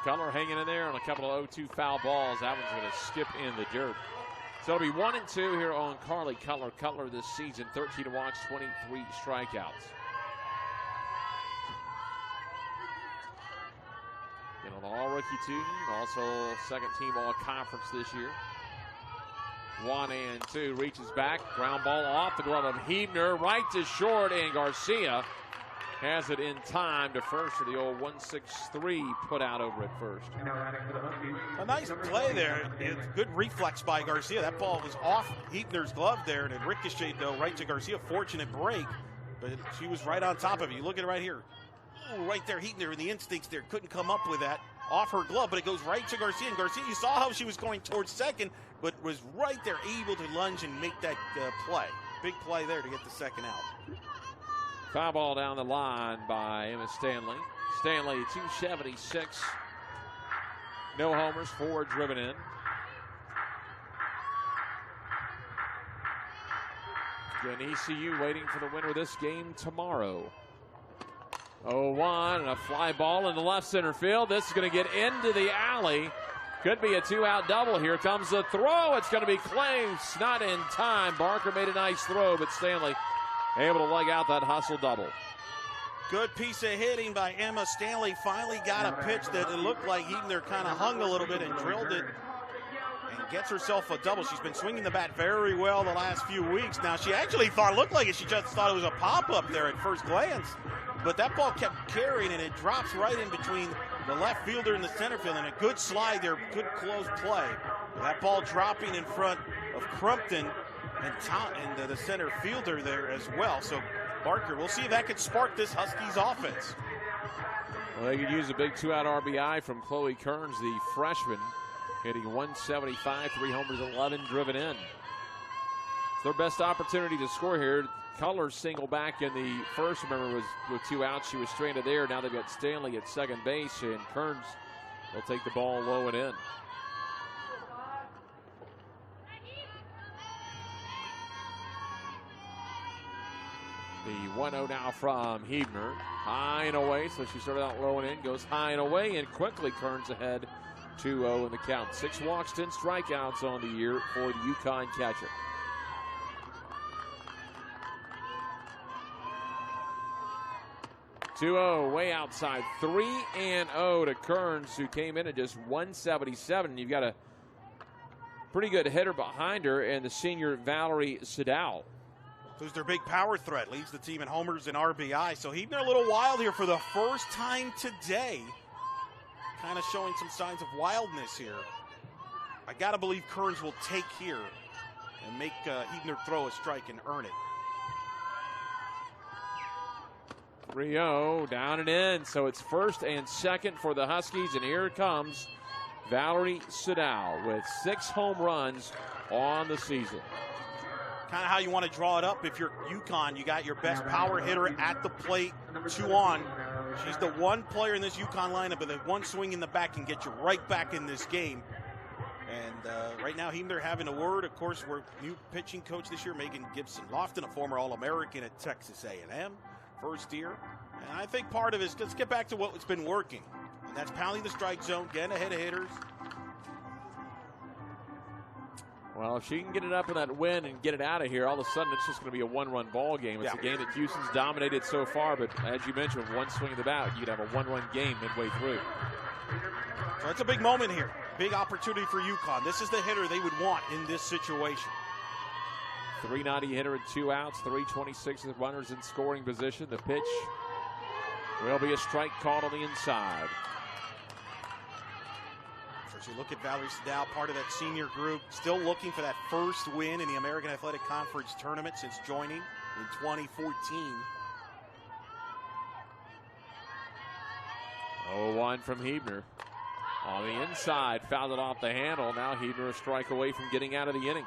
Cutler hanging in there on a couple of 0-2 foul balls. That one's going to skip in the dirt. So it'll be 1-2 here on Carly Cutler. Cutler this season, 13 walks, 23 strikeouts. On the all-rookie team, also second-team all-conference this year. 1-2, reaches back, ground ball off the glove of Heidner, right to short, and Garcia has it in time to first for the old 1-6-3 put out over at first. A nice play there. It's good reflex by Garcia. That ball was off Heidner's glove there, and it ricocheted, though, right to Garcia. Fortunate break, but she was right on top of it. You look at it right here. Ooh, right there, Heidner, and the instincts there. Couldn't come up with that off her glove, but it goes right to Garcia. And Garcia, you saw how she was going towards second, but was right there able to lunge and make that play. Big play there to get the second out. Foul ball down the line by Emma Stanley. Stanley, 276. No homers, 4 driven in. Again, ECU waiting for the winner of this game tomorrow. 0-1 and a fly ball in the left center field. This is going to get into the alley. Could be a 2-out double. Here comes the throw. It's going to be close. Not in time. Barker made a nice throw, but Stanley able to leg out that hustle double. Good piece of hitting by Emma Stanley. Finally got a pitch that it looked like Heidner kind of hung a little bit and drilled it and gets herself a double. She's been swinging the bat very well the last few weeks. Now, she actually looked like it. She just thought it was a pop-up there at first glance. But that ball kept carrying, and it drops right in between the left fielder and the center field. And a good slide there, good close play. That ball dropping in front of Crumpton and the center fielder there as well. So Barker, we'll see if that could spark this Huskies offense. Well, they could use a big 2-out RBI from Chloe Kearns, the freshman, hitting 175, 3 homers, 11 driven in. It's their best opportunity to score here. Cutler's single back in the first, remember, was with 2 outs. She was stranded there. Now they've got Stanley at second base, and Kearns will take the ball low and in. The 1-0 now from Heidner. High and away, so she started out low and in, goes high and away, and quickly Kearns ahead 2-0 in the count. 6 walks, 10 strikeouts on the year for the UConn catcher. Way outside, 3-0 to Kearns, who came in at just 177. You've got a pretty good hitter behind her, and the senior Valerie Sadal. Who's their big power threat, leads the team in homers and RBI. So Heidner a little wild here for the first time today. Kind of showing some signs of wildness here. I got to believe Kearns will take here and make Heidner throw a strike and earn it. 3-0, down and in, so it's first and second for the Huskies, and here comes Valerie Sadal with 6 home runs on the season. Kind of how you want to draw it up. If you're UConn, you got your best power hitter at the plate, 2 on. She's the one player in this UConn lineup with one swing in the back can get you right back in this game. And right now, Heidner having a word. Of course, we're new pitching coach this year, Megan Gibson-Lofton, a former All-American at Texas A&M. First year, and I think part of it is let's get back to what's been working, and that's pounding the strike zone, getting ahead of hitters. Well, if she can get it up in that win and get it out of here, all of a sudden it's just going to be a one-run ball game. It's a game that Houston's dominated so far, but as you mentioned, with one swing of the bat, you could have a one-run game midway through. So it's a big moment here. Big opportunity for UConn. This is the hitter they would want in this situation. 390 hitter and 2 outs, 326 with runners in scoring position. The pitch will be a strike called on the inside. As you look at Valerie Sadal, part of that senior group, still looking for that first win in the American Athletic Conference tournament since joining in 2014. 0-1 from Hebner. On the inside, fouled it off the handle. Now Hebner a strike away from getting out of the inning.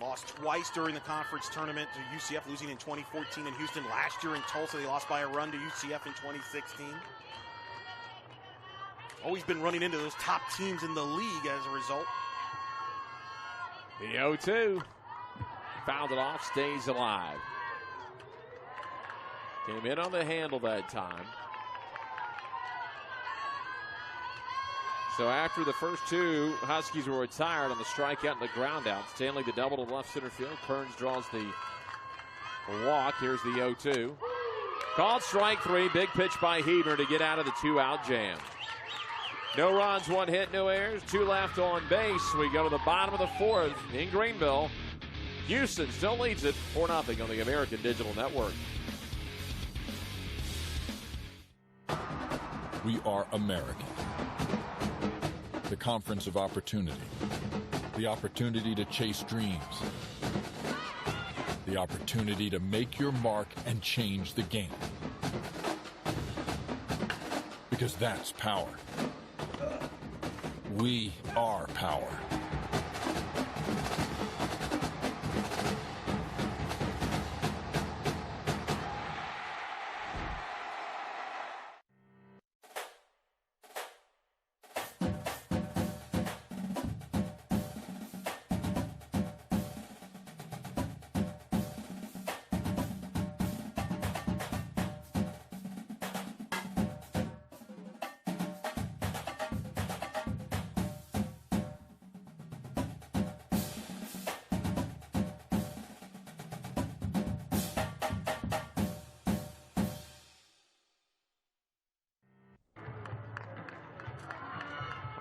Lost twice during the conference tournament to UCF, losing in 2014 in Houston. Last year in Tulsa, they lost by a run to UCF in 2016. Always been running into those top teams in the league as a result. The 0-2. Fouled it off, stays alive. Came in on the handle that time. So after the first two, Huskies were retired on the strikeout and the ground out. Stanley the double to left center field. Kearns draws the walk. Here's the 0-2. Called strike three. Big pitch by Hebner to get out of the 2-out jam. No runs, 1 hit, no errors, 2 left on base. We go to the bottom of the 4th in Greenville. Houston still leads it 4-0 on the American Digital Network. We are American. The conference of opportunity. The opportunity to chase dreams. The opportunity to make your mark and change the game. Because that's power. We are power.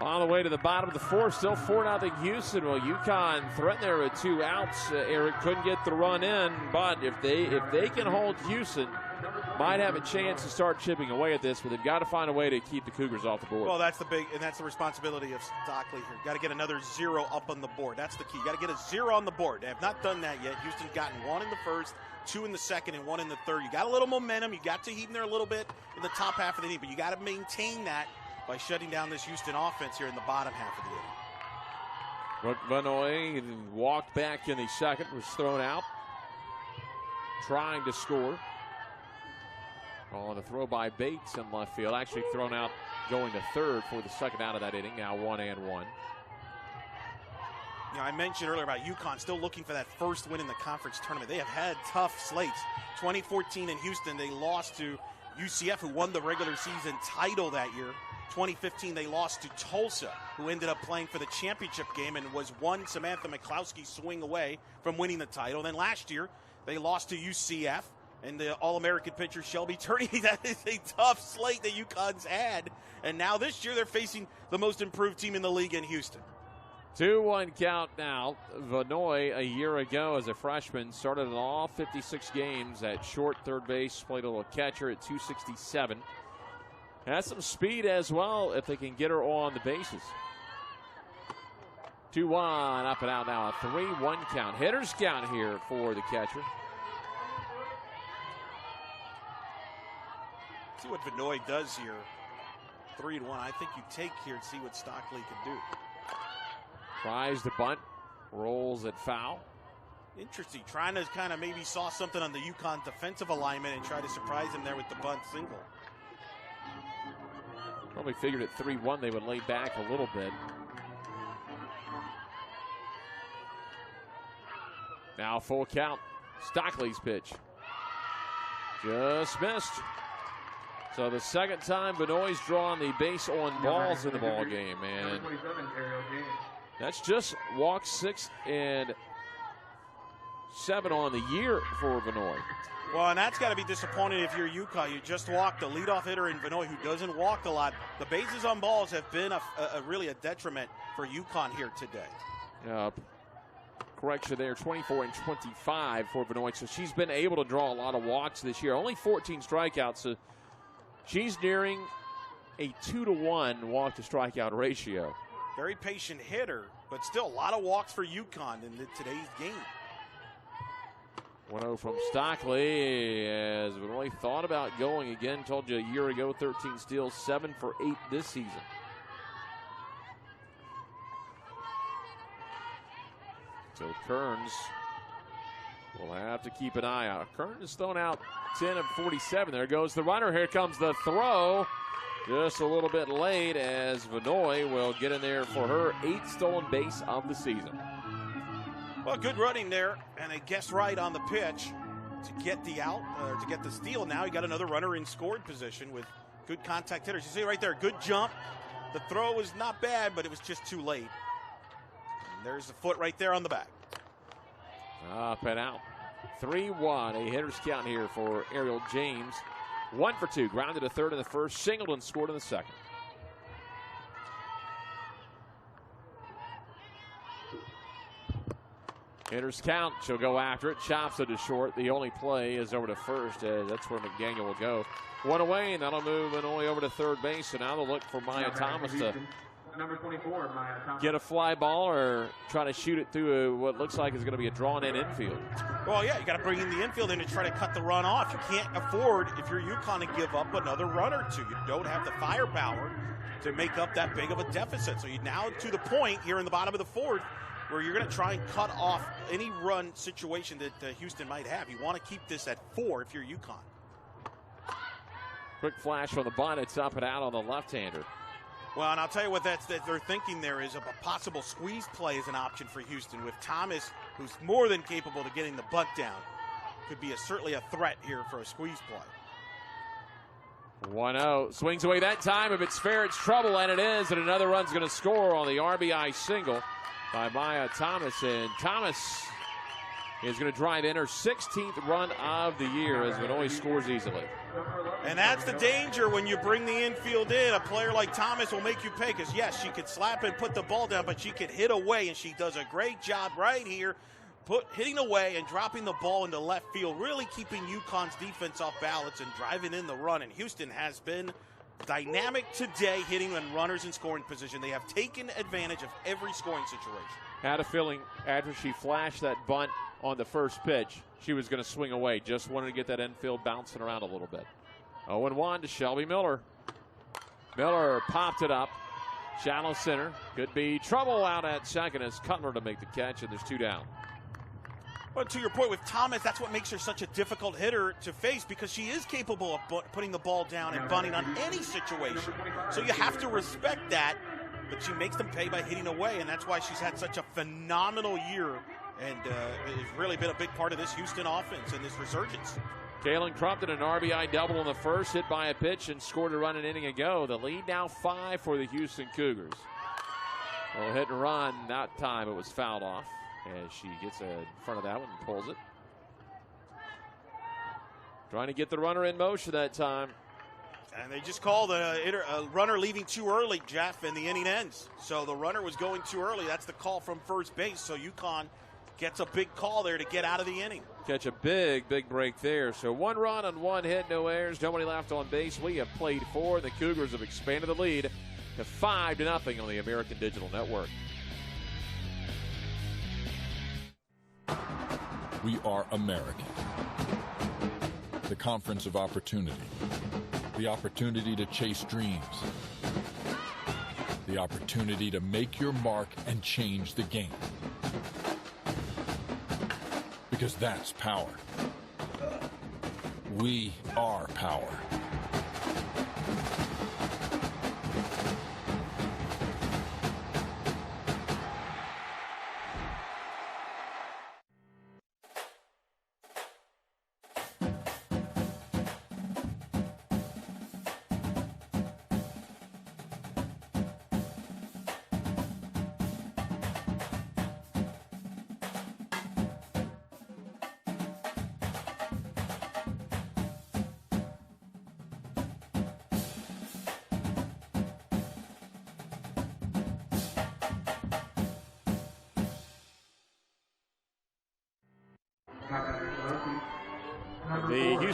On the way to the bottom of the 4th, still 4-0 Houston. Well, UConn threatened there with 2 outs. Eric couldn't get the run in, but if they can hold Houston, might have a chance to start chipping away at this, but they've got to find a way to keep the Cougars off the board. Well, that's the responsibility of Stockley here. Got to get another 0 up on the board. That's the key. Got to get a 0 on the board. They have not done that yet. Houston's gotten 1 in the 1st, 2 in the 2nd, and 1 in the 3rd. You got a little momentum. You got to heat in there a little bit in the top half of the inning, but you got to maintain that by shutting down this Houston offense here in the bottom half of the inning. Brooke Vanoy walked back in the 2nd, was thrown out, trying to score. On a throw by Bates in left field, actually thrown out going to 3rd for the 2nd out of that inning, now 1-1. You know, I mentioned earlier about UConn still looking for that first win in the conference tournament. They have had tough slates. 2014 in Houston, they lost to UCF, who won the regular season title that year. 2015, they lost to Tulsa, who ended up playing for the championship game and was one Samantha McCloskey swing away from winning the title. Then last year, they lost to UCF and the All-American pitcher Shelby Turney. That is a tough slate that UConn's had. And now this year, they're facing the most improved team in the league in Houston. 2-1 count now. Vanoy, a year ago as a freshman, started in all 56 games at short, third base, played a little catcher at 267. Has some speed as well if they can get her on the bases. 2-1, up and out now. A 3-1 count. Hitters count here for the catcher. See what Vanoy does here. 3-1. I think you take here and see what Stockley can do. Tries to bunt, rolls it foul. Interesting. Trying to kind of maybe saw something on the UConn defensive alignment and try to surprise him there with the bunt single. Probably figured at 3-1 they would lay back a little bit. Now full count. Stockley's pitch. Just missed. So the second time Vinoy's drawn the base on balls in the ball game, and Number 27, Arielle James. that's just walk 6 and 7 on the year for Vinoy. Well, and that's got to be disappointing if you're UConn. You just walked a leadoff hitter in Vinoy who doesn't walk a lot. The bases on balls have been really a detriment for UConn here today. Correction there, 24 and 25 for Vinoy. So she's been able to draw a lot of walks this year. Only 14 strikeouts. So she's nearing a 2-to-1 walk to strikeout ratio. Very patient hitter, but still a lot of walks for UConn in today's game. 1-0 from Stockley as Vinoy thought about going again. Told you a year ago, 13 steals, 7 for 8 this season. So Kearns will have to keep an eye out. Kearns has thrown out 10 of 47. There goes the runner. Here comes the throw. Just a little bit late as Vinoy will get in there for her 8th stolen base of the season. Well, good running there, and they guessed right on the pitch to get the out, or to get the steal. Now you got another runner in scoring position with good contact hitters. You see right there, good jump. The throw was not bad, but it was just too late. And there's the foot right there on the back. Up and out. 3-1, a hitter's count here for Arielle James. 1 for 2, grounded to third in the first, singled and scored in the second. Hitter's count, she'll go after it, chops it to short. The only play is over to first, that's where McDaniel will go. 1 away, and that'll move Vinoy over to third base. So now they'll look for Maya Thomas to Number 24, Maya Thomas. get a fly ball or try to shoot it through what looks like is going to be a drawn-in infield. Well, yeah, you got to bring in the infield in to try to cut the run off. You can't afford, if you're UConn, to give up another run or two. You don't have the firepower to make up that big of a deficit. So you now to the point here in the bottom of the fourth where you're going to try and cut off any run situation that Houston might have. You want to keep this at 4 if you're UConn. Quick flash on the bunt. It's up and out on the left-hander. Well, and I'll tell you what that they're thinking there is a possible squeeze play as an option for Houston with Thomas, who's more than capable of getting the bunt down. Could be certainly a threat here for a squeeze play. 1-0. Swings away that time. If it's fair, it's trouble, and it is. And another run's going to score on the RBI single by Maya Thomas. And Thomas is going to drive in her 16th run of the year as Vinoy scores easily. And that's the danger when you bring the infield in. A player like Thomas will make you pay because, yes, she could slap and put the ball down, but she could hit away, and she does a great job right here hitting away and dropping the ball into left field, really keeping UConn's defense off balance and driving in the run. And Houston has been dynamic today, hitting when runners in scoring position. They have taken advantage of every scoring situation. Had a feeling after she flashed that bunt on the first pitch, she was going to swing away. Just wanted to get that infield bouncing around a little bit. 0-1 to Shelby Miller. Miller popped it up. Shallow center. Could be trouble out at second as Cutler to make the catch, and there's 2 down. Well, to your point with Thomas, that's what makes her such a difficult hitter to face because she is capable of putting the ball down and bunting on any situation. So you have to respect that, but she makes them pay by hitting away, and that's why she's had such a phenomenal year and has really been a big part of this Houston offense and this resurgence. Kaylin Crumpton, an RBI-double in the first, hit by a pitch and scored a run an inning ago. The lead now 5 for the Houston Cougars. Well, hit and run, that time it was fouled off as she gets in front of that one and pulls it. Trying to get the runner in motion that time. And they just called a runner leaving too early, Jeff, and the inning ends. So the runner was going too early. That's the call from first base. So UConn gets a big call there to get out of the inning. Catch a big break there. So 1 run on 1 hit, no errors, nobody left on base. We have played 4, and the Cougars have expanded the lead to 5-0 on the American Digital Network. We are American. The conference of opportunity. The opportunity to chase dreams. The opportunity to make your mark and change the game. Because that's power. We are power.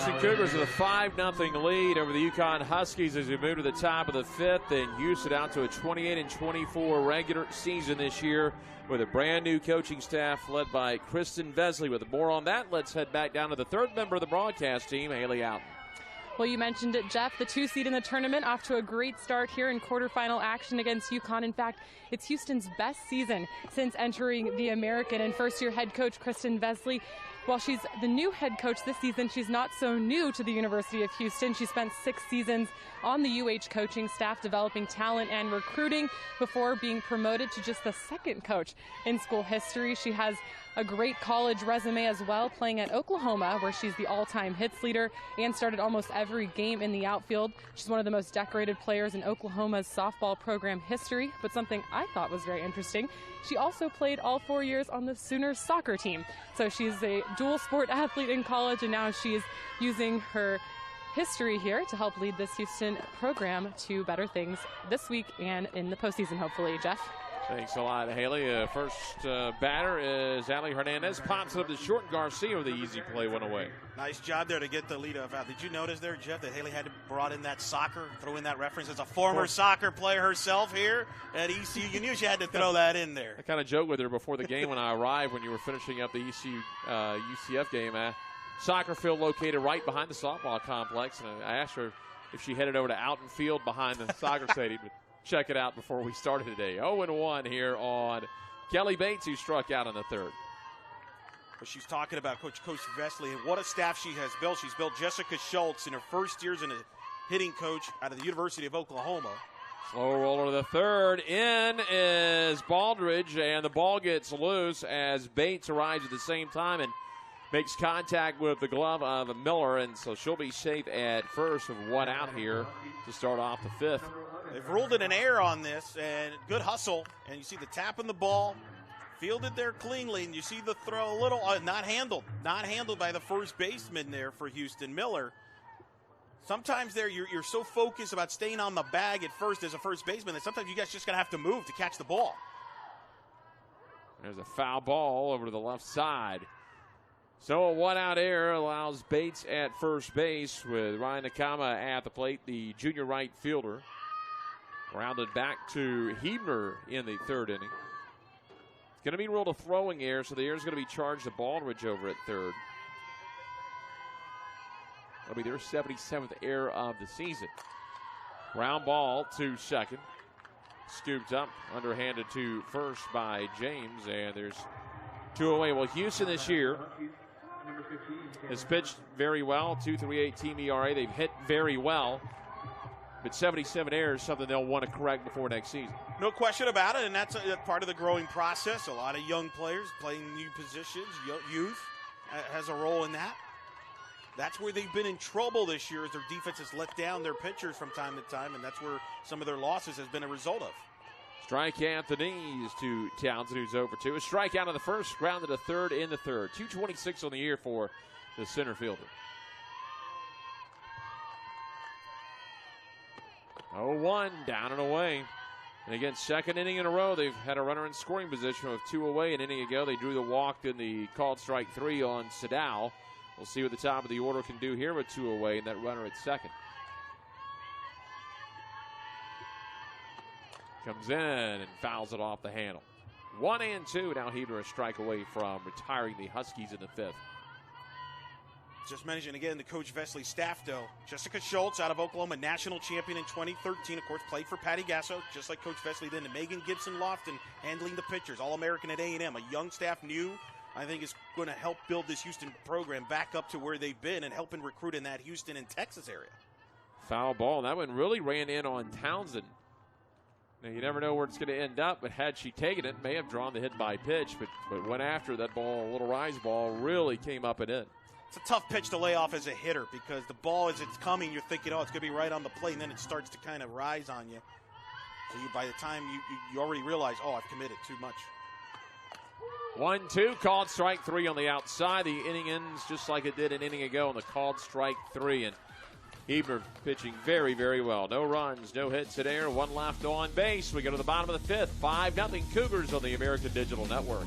Houston Cougars with a 5-0 lead over the UConn Huskies as we move to the top of the 5th, and Houston out to a 28-24 regular season this year with a brand new coaching staff led by Kristen Vesley. With more on that, let's head back down to the third member of the broadcast team, Haley Outen. Well, you mentioned it, Jeff, the 2 seed in the tournament off to a great start here in quarterfinal action against UConn. In fact, it's Houston's best season since entering the American, and first-year head coach Kristen Vesley, while she's the new head coach this season, she's not so new to the University of Houston. She spent 6 seasons on the UH coaching staff, developing talent and recruiting before being promoted to just the 2nd coach in school history. She has a great college resume as well, playing at Oklahoma, where she's the all-time hits leader and started almost every game in the outfield. She's one of the most decorated players in Oklahoma's softball program history. But something I thought was very interesting, she also played all 4 years on the Sooners soccer team. So she's a dual sport athlete in college, and now she's using her history here to help lead this Houston program to better things this week and in the postseason, hopefully. Jeff? Thanks a lot, Haley. First batter is Ali Hernandez. Pops it up to short. Garcia with the easy play, went away. Nice job there to get the leadoff out. Did you notice there, Jeff, that Haley had brought in that soccer, throw in that reference as a former soccer player herself here at ECU? You knew she had to throw that in there. I kind of joked with her before the game when I arrived, when you were finishing up the ECU UCF game. Soccer field located right behind the softball complex, and I asked her if she headed over to Outen Field behind the soccer stadium. Check it out before we started today. 0-1 here on Kelly Bates, who struck out in the 3rd. But she's talking about Coach Vesley and what a staff she has built. She's built Jessica Schultz in her first years as a hitting coach out of the University of Oklahoma. Slow roller to the 3rd. In is Baldridge, and the ball gets loose as Bates arrives at the same time and makes contact with the glove of Miller, and so she'll be safe at first with 1 out here to start off the 5th. They've ruled it an error on this, and good hustle. And you see the tap in the ball, fielded there cleanly, and you see the throw a little not handled by the first baseman there for Houston, Miller. Sometimes there you're so focused about staying on the bag at first as a first baseman that sometimes you guys just gotta have to move to catch the ball. There's a foul ball over to the left side. So a 1-out error allows Bates at first base with Ryan Nakama at the plate, the junior right fielder. Rounded back to Hebner in the 3rd inning. It's going to be ruled a throwing error, so the error is going to be charged to Baldridge over at 3rd. That'll be their 77th error of the season. Ground ball to 2nd. Scooped up, underhanded to first by James, and there's 2 away. Well, Houston this year has pitched very well, 2.38 team ERA. They've hit very well. But 77 errors, something they'll want to correct before next season. No question about it, and that's part of the growing process. A lot of young players playing new positions, youth has a role in that. That's where they've been in trouble this year, as their defense has let down their pitchers from time to time, and that's where some of their losses has been a result of. Strike at the knees to Townsend, who's over 2. A strikeout in the 1st, grounded to 3rd in the 3rd. 226 on the year for the center fielder. 0-1, down and away. And again, 2nd inning in a row, they've had a runner in scoring position with 2 away. An inning ago, they drew the walk in the called strike 3 on Sadao. We'll see what the top of the order can do here with 2 away and that runner at 2nd. Comes in and fouls it off the handle. 1-2. Now Hebner a strike away from retiring the Huskies in the 5th. Just mentioned again the Coach Vesley staff, though. Jessica Schultz out of Oklahoma, national champion in 2013. Of course, played for Patty Gasso, just like Coach Vesley did. And Megan Gibson-Lofton handling the pitchers. All-American at A&M. A young staff, new, I think is going to help build this Houston program back up to where they've been and helping recruit in that Houston and Texas area. Foul ball. That one really ran in on Townsend. Now, you never know where it's going to end up, but had she taken it, may have drawn the hit by pitch, but went after that ball, a little rise ball, really came up and in. It's a tough pitch to lay off as a hitter because the ball, as it's coming, you're thinking, oh, it's going to be right on the plate, and then it starts to kind of rise on you. So by the time you already realize, oh, I've committed too much. 1-2, called strike 3 on the outside. The inning ends just like it did an inning ago on the called strike 3. And Hebner pitching very, very well. No runs, no hits in air, 1 left on base. We go to the bottom of the 5th. 5-0 Cougars on the American Digital Network.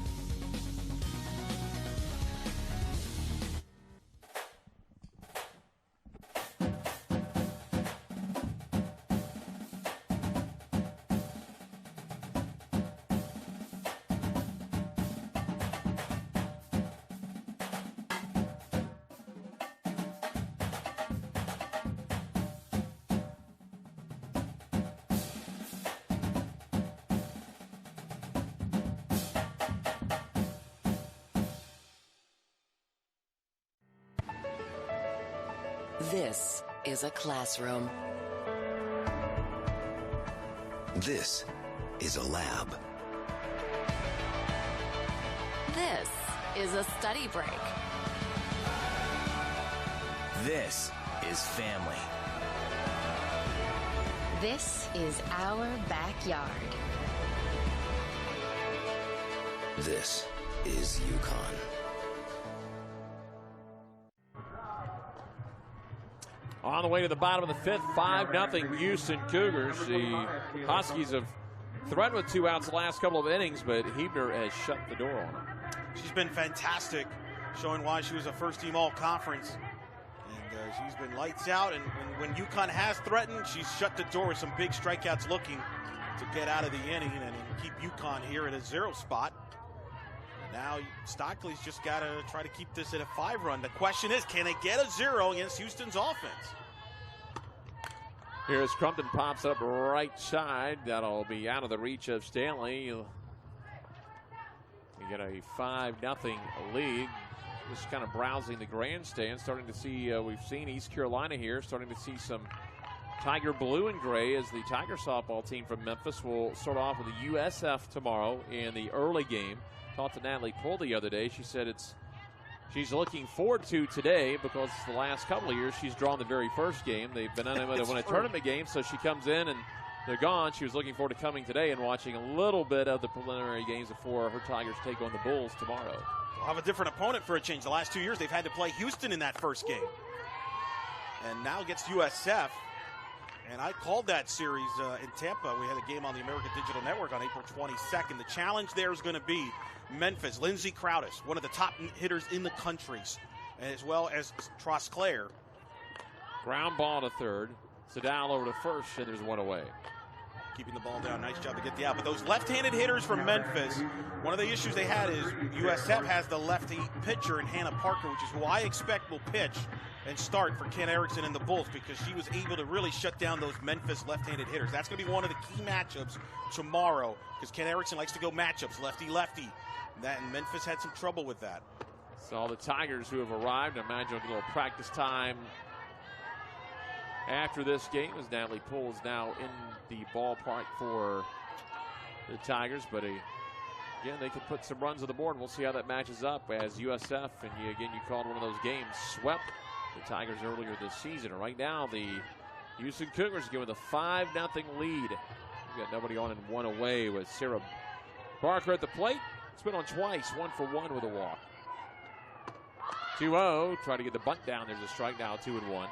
This is a classroom. This is a lab. This is a study break. This is family. This is our backyard. This is UConn. On the way to the bottom of the fifth, 5-0 Houston Cougars. The Huskies have threatened with 2 outs the last couple of innings, but Hebner has shut the door on them. She's been fantastic, showing why she was a first-team all-conference. And she's been lights out, and when UConn has threatened, she's shut the door with some big strikeouts looking to get out of the inning and keep UConn here at a 0 spot. Now Stockley's just got to try to keep this at a 5-run. The question is, can they get a 0 against Houston's offense? Here as Crumpton pops up right side. That'll be out of the reach of Stanley. We get a 5-0 lead. Just kind of browsing the grandstand, starting to see, we've seen East Carolina here, starting to see some Tiger blue and gray as the Tiger softball team from Memphis will start off with the USF tomorrow in the early game. Talked to Natalie Poole the other day. She said she's looking forward to today because the last couple of years she's drawn the very first game. They've been unable to win a tournament game, so she comes in and they're gone. She was looking forward to coming today and watching a little bit of the preliminary games before her Tigers take on the Bulls tomorrow. They'll have a different opponent for a change. The last 2 years they've had to play Houston in that first game. And now against USF. And I called that series in Tampa. We had a game on the American Digital Network on April 22nd. The challenge there is going to be Memphis. Lindsey Crowdis, one of the top hitters in the country, as well as Trosclair. Ground ball to third. Sadal over to first, and there's one away. Keeping the ball down. Nice job to get the out. But those left-handed hitters from Memphis, one of the issues they had is USF has the lefty pitcher in Hannah Parker, which is who I expect will pitch and start for Ken Erickson and the Bulls because she was able to really shut down those Memphis left-handed hitters. That's going to be one of the key matchups tomorrow because Ken Erickson likes to go matchups, lefty-lefty. And Memphis had some trouble with that. So all the Tigers who have arrived, I imagine a little practice time after this game as Natalie Poole is now in the ballpark for the Tigers. But again, they could put some runs on the board. We'll see how that matches up as USF, and you called one of those games, swept the Tigers earlier this season. Right now, the Houston Cougars given a 5-0 lead. We've got nobody on and one away with Sarah Barker at the plate. It's been on twice, 1 for 1 with a walk. 2-0, try to get the bunt down. There's a strike now, 2-1.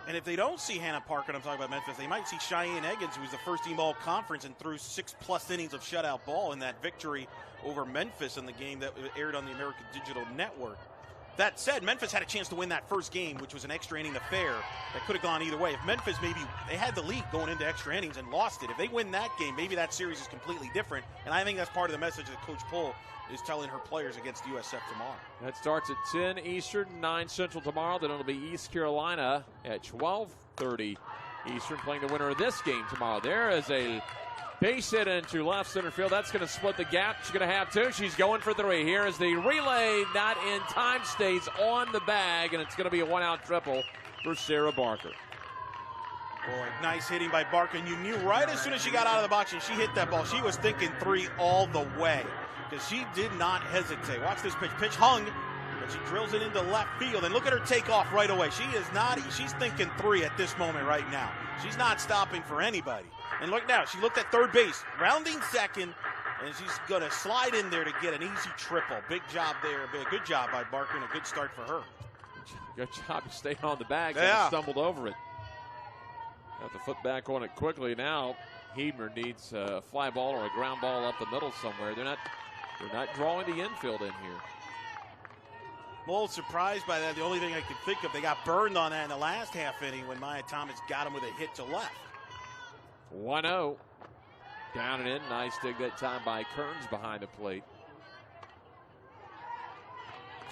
And if they don't see Hannah Parker, and I'm talking about Memphis, they might see Cheyenne Eggins, who was the first-team all-conference and threw 6+ innings of shutout ball in that victory over Memphis in the game that aired on the American Digital Network. That said, Memphis had a chance to win that first game, which was an extra-inning affair that could have gone either way. If Memphis they had the lead going into extra innings and lost it. If they win that game, maybe that series is completely different. And I think that's part of the message that Coach Poole is telling her players against USF tomorrow. That starts at 10 Eastern, 9 Central tomorrow. Then it'll be East Carolina at 12:30 Eastern playing the winner of this game tomorrow. There is a base hit into left center field. That's going to split the gap. She's going to have 2. She's going for 3. Here is the relay, not in time, stays on the bag, and it's going to be a 1-out triple for Sarah Barker. Boy, nice hitting by Barker. And you knew right as soon as she got out of the box and she hit that ball, she was thinking 3 all the way because she did not hesitate. Watch this pitch. Pitch hung, but she drills it into left field. And look at her take off right away. She's thinking 3 at this moment right now. She's not stopping for anybody. And look now, she looked at third base, rounding second, and she's going to slide in there to get an easy triple. Big job there. Good job by Barker and a good start for her. Good job to stay on the bag. Yeah. Stumbled over it. Got the foot back on it quickly now. Hebner needs a fly ball or a ground ball up the middle somewhere. They're not drawing the infield in here. I'm a little surprised by that. The only thing I could think of, they got burned on that in the last half inning when Maya Thomas got him with a hit to left. 1-0. Down and in. Nice dig that time by Kearns behind the plate.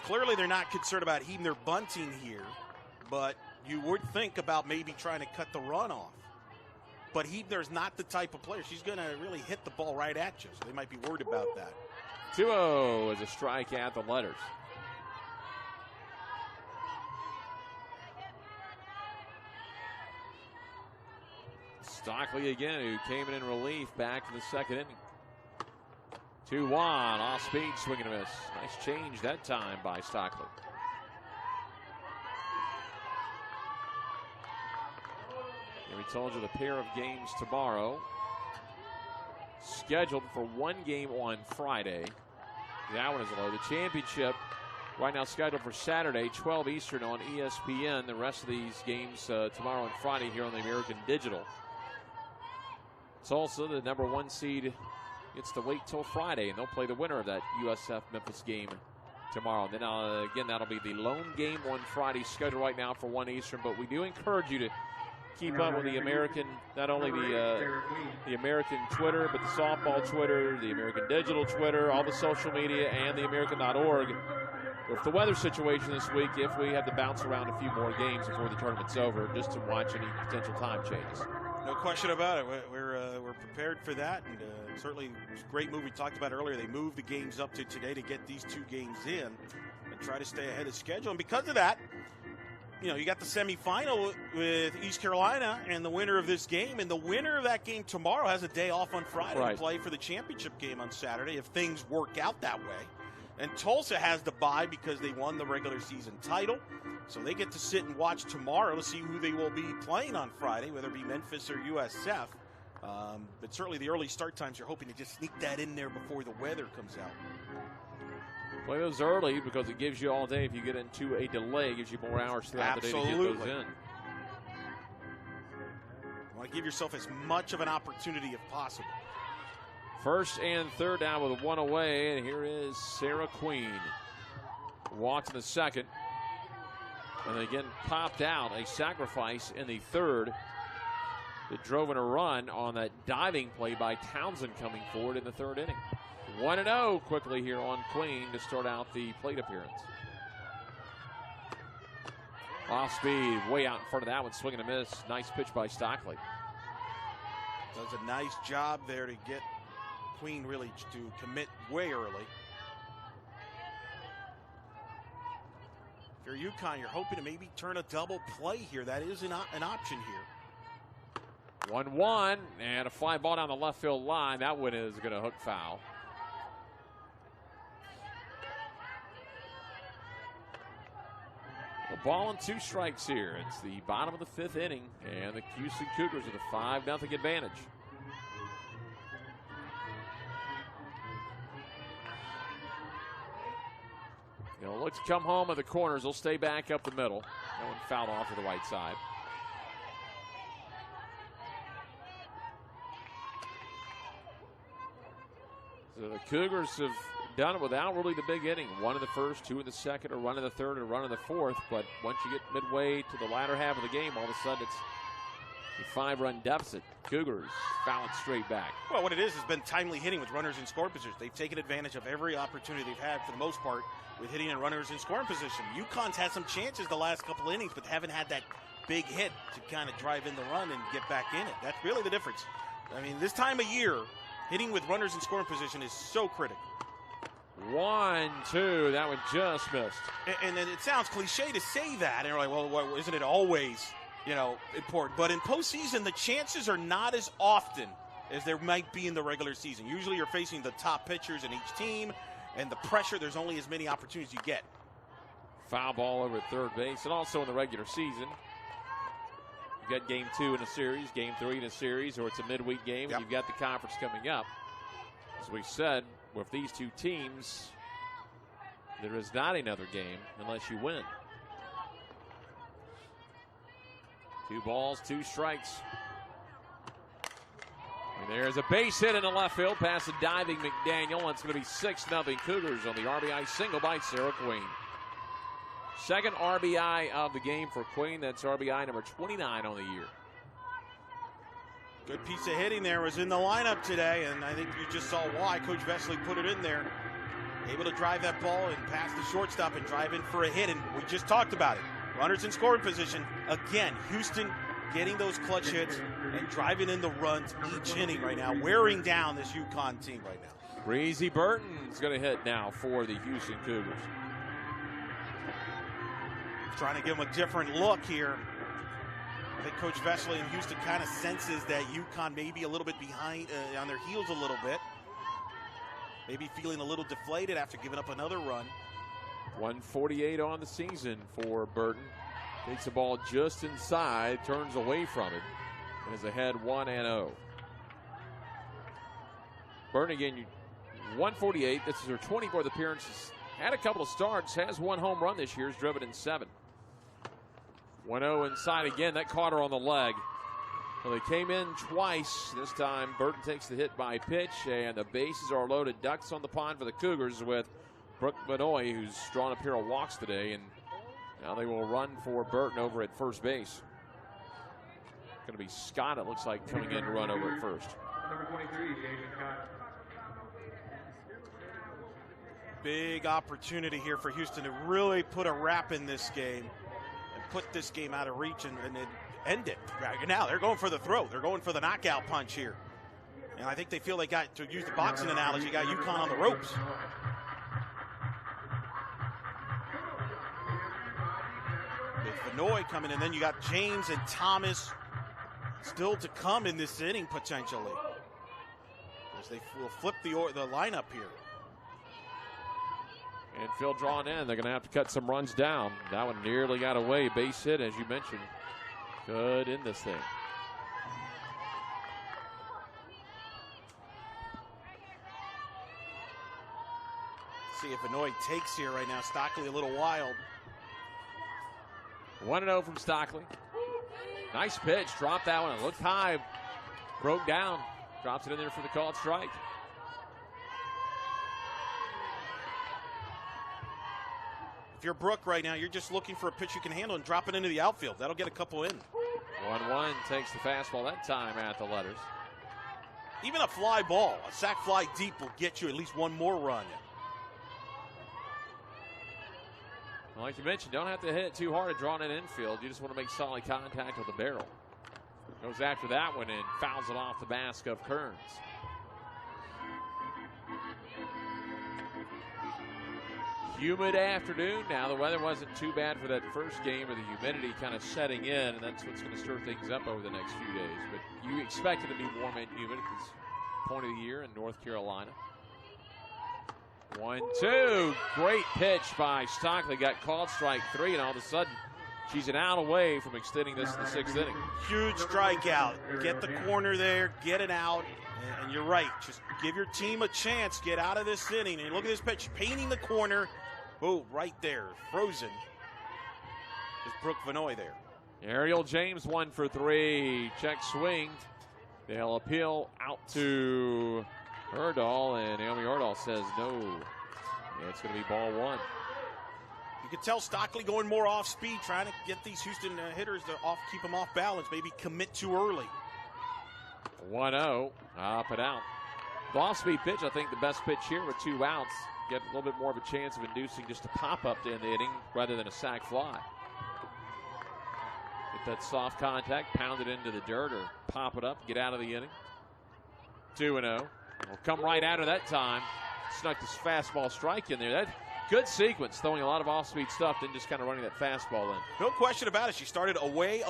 Clearly they're not concerned about Hebner bunting here, but you would think about maybe trying to cut the run off. But Hebner's not the type of player. She's going to really hit the ball right at you, so they might be worried about that. 2-0 is a strike at the letters. Stockley again, who came in relief back in the second inning. 2-1, off speed, swing and a miss. Nice change that time by Stockley. And we told you the pair of games tomorrow. Scheduled for one game on Friday. That one is low. The championship right now scheduled for Saturday, 12 Eastern on ESPN. The rest of these games tomorrow and Friday here on the American Digital. Tulsa, the number 1 seed, gets to wait till Friday, and they'll play the winner of that USF Memphis game tomorrow. And then again, that'll be the lone game on Friday, scheduled right now for 1 Eastern. But we do encourage you to keep up with the American, not only the American Twitter, but the softball Twitter, the American Digital Twitter, all the social media, and the American.org. With the weather situation this week, if we have to bounce around a few more games before the tournament's over, just to watch any potential time changes. No question about it. We're prepared for that, and certainly it was a great move we talked about earlier. They moved the games up to today to get these 2 games in and try to stay ahead of schedule. And because of that, you know, you got the semifinal with East Carolina and the winner of this game, and the winner of that game tomorrow has a day off on Friday to play for the championship game on Saturday if things work out that way. And Tulsa has the bye because they won the regular season title. So they get to sit and watch tomorrow to see who they will be playing on Friday, whether it be Memphis or USF. But certainly the early start times, you're hoping to just sneak that in there before the weather comes out. Play those early because it gives you all day. If you get into a delay, it gives you more hours throughout the day to get those in. You want to give yourself as much of an opportunity as possible. First and third down with 1 away, and here is Sarah Queen. Walked in the second, and again popped out a sacrifice in the third that drove in a run on that diving play by Townsend coming forward in the third inning. 1-0 quickly here on Queen to start out the plate appearance. Off speed, way out in front of that one, swing and a miss. Nice pitch by Stockley. Does a nice job there to get Queen really to commit way early. If you're UConn, you're hoping to maybe turn a double play here. That is an option here. 1-1, and a fly ball down the left field line. That one is going to hook foul. A ball and 2 strikes here. It's the bottom of the 5th inning, and the Houston Cougars with a 5-0 advantage. They'll look to come home at the corners. They'll stay back up the middle. No one fouled off to the right side. So the Cougars have done it without really the big inning. 1 in the first, 2 in the second, a run in the third, and a run in the fourth. But once you get midway to the latter half of the game, all of a sudden it's a 5-run deficit. Cougars fouling straight back. Well, what it is has been timely hitting with runners in scoring position. They've taken advantage of every opportunity they've had for the most part with hitting and runners in scoring position. UConn's had some chances the last couple innings, but haven't had that big hit to kind of drive in the run and get back in it. That's really the difference. I mean, this time of year, hitting with runners in scoring position is so critical. 1-2, that one just missed. And it sounds cliche to say that, and you're like, well, isn't it always, important? But in postseason, the chances are not as often as there might be in the regular season. Usually you're facing the top pitchers in each team, and the pressure, there's only as many opportunities you get. Foul ball over at third base, and also in the regular season. You got game 2 in a series, game 3 in a series, or it's a midweek game, and you've got the conference coming up. As we said, with these 2 teams, there is not another game unless you win. 2 balls, 2 strikes. And there's a base hit in the left field past the diving McDaniel. It's going to be 6-0 Cougars on the RBI single by Sarah Queen. Second RBI of the game for Queen. That's RBI number 29 on the year. Good piece of hitting there was in the lineup today, and I think you just saw why. Coach Vesely put it in there. Able to drive that ball and pass the shortstop and drive in for a hit, and we just talked about it. Runners in scoring position. Again, Houston getting those clutch hits and driving in the runs each inning right now, wearing down this UConn team right now. Breezy Burton's going to hit now for the Houston Cougars. Trying to give him a different look here. I think Coach Vesely in Houston kind of senses that UConn may be a little bit behind, on their heels a little bit. Maybe feeling a little deflated after giving up another run. 148 on the season for Burton. Takes the ball just inside, turns away from it, and is ahead 1-0. Burton again, 148. This is her 24th appearance. Had a couple of starts, has one home run this year, has driven in 7. 1-0 inside again. That caught her on the leg. Well, they came in twice. This time, Burton takes the hit by pitch, and the bases are loaded. Ducks on the pond for the Cougars with Brooke Benoit, who's drawn a pair of walks today, and now they will run for Burton over at first base. Going to be Scott, it looks like, coming in to run over at first. Number 23, James Scott. Big opportunity here for Houston to really put a wrap in this game and put this game out of reach and end it. Right now, they're going for the throw. They're going for the knockout punch here. And I think they feel they got, to use the boxing analogy, got UConn on the ropes. With Benoit coming in, then you got James and Thomas still to come in this inning potentially, as they will flip the lineup here. And Phil drawn in. They're going to have to cut some runs down. That one nearly got away. Base hit, as you mentioned. Good in this thing. See if Benoit takes here right now. Stockley a little wild. 1-0 from Stockley. Nice pitch. Dropped that one. It looked high. Broke down. Drops it in there for the called strike. If you're Brooke right now, you're just looking for a pitch you can handle and drop it into the outfield. That'll get a couple in. 1-1 takes the fastball that time at the letters. Even a fly ball, a sac fly deep will get you at least one more run. Like you mentioned, don't have to hit it too hard to draw in an infield. You just want to make solid contact with the barrel. Goes after that one and fouls it off the mask of Kearns. Humid afternoon. Now the weather wasn't too bad for that first game, or the humidity kind of setting in, and that's what's going to stir things up over the next few days. But you expect it to be warm and humid at this point of the year in North Carolina. 1-2. Great pitch by Stockley. Got called strike 3, and all of a sudden she's an out away from extending this to the 6th inning. Huge strikeout. Get the corner there, get it out, and you're right. Just give your team a chance. Get out of this inning. And look at this pitch, painting the corner. Oh, right there, frozen. Is Brooke Benoit there. Arielle James 1 for 3. Check swing. They'll appeal out to Erdahl, and Naomi Erdahl says no. Yeah, it's going to be ball 1. You can tell Stockley going more off speed, trying to get these Houston hitters to keep them off balance, maybe commit too early. 1-0, up and out. The off-speed pitch, I think the best pitch here with 2 outs. Get a little bit more of a chance of inducing just a pop-up to end the inning rather than a sac fly. Get that soft contact, pound it into the dirt, or pop it up, get out of the inning. 2-0. Will come right out of that time. Snuck this fastball strike in there. That good sequence, throwing a lot of off-speed stuff, then just kind of running that fastball in. No question about it. She started away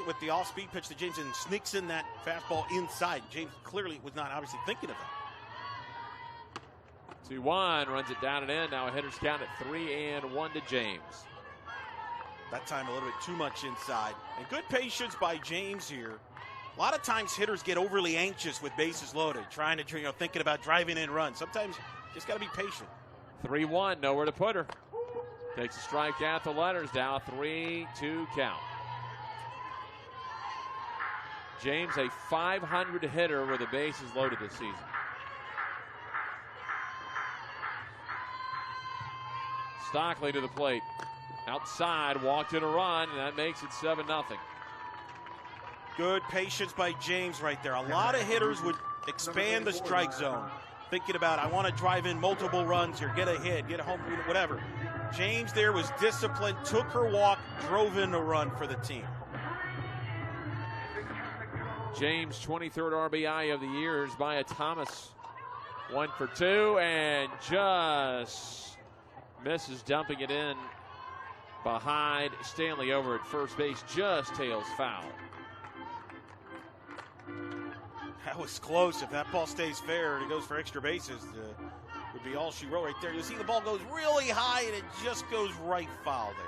with the off-speed pitch to James and sneaks in that fastball inside. James clearly was not obviously thinking of that. 2-1, runs it down and in. Now a hitter's count at 3-1 to James. That time a little bit too much inside. And good patience by James here. A lot of times hitters get overly anxious with bases loaded, trying to, thinking about driving in runs. Sometimes you just got to be patient. 3-1, nowhere to put her. Takes a strike at the letters, down 3-2 count. James, a 500 hitter with the bases loaded this season. Stockley to the plate. Outside, walked in a run, and that makes it 7-0. Good patience by James right there. A lot of hitters would expand the strike zone, thinking about, I want to drive in multiple runs here, get a hit, get a home, whatever. James there was disciplined, took her walk, drove in a run for the team. James, 23rd RBI of the year, is by a Thomas. 1 for 2, and just misses, dumping it in behind Stanley over at first base. Just tails foul. That was close. If that ball stays fair and it goes for extra bases, would be all she wrote right there. You see the ball goes really high and it just goes right foul there.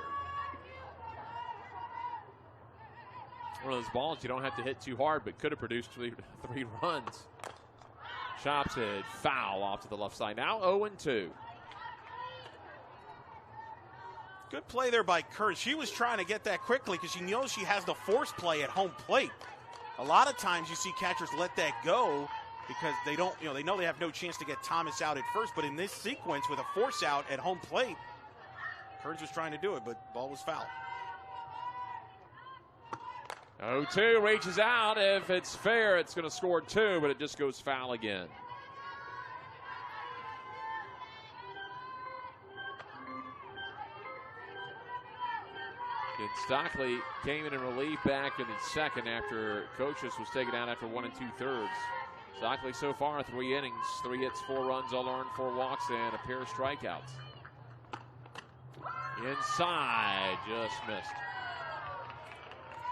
One of those balls you don't have to hit too hard, but could have produced three runs. Chops it foul off to the left side. Now 0-2. Good play there by Kurt. She was trying to get that quickly because she knows she has the force play at home plate. A lot of times you see catchers let that go because they don't, they know they have no chance to get Thomas out at first. But in this sequence with a force out at home plate, Kearns was trying to do it, but the ball was foul. 0-2 reaches out. If it's fair, it's going to score 2, but it just goes foul again. And Stockley came in relief back in the second after Coaches was taken out after 1 2/3. Stockley so far 3 innings, 3 hits, 4 runs, all earned, 4 walks, and a pair of strikeouts. Inside, just missed.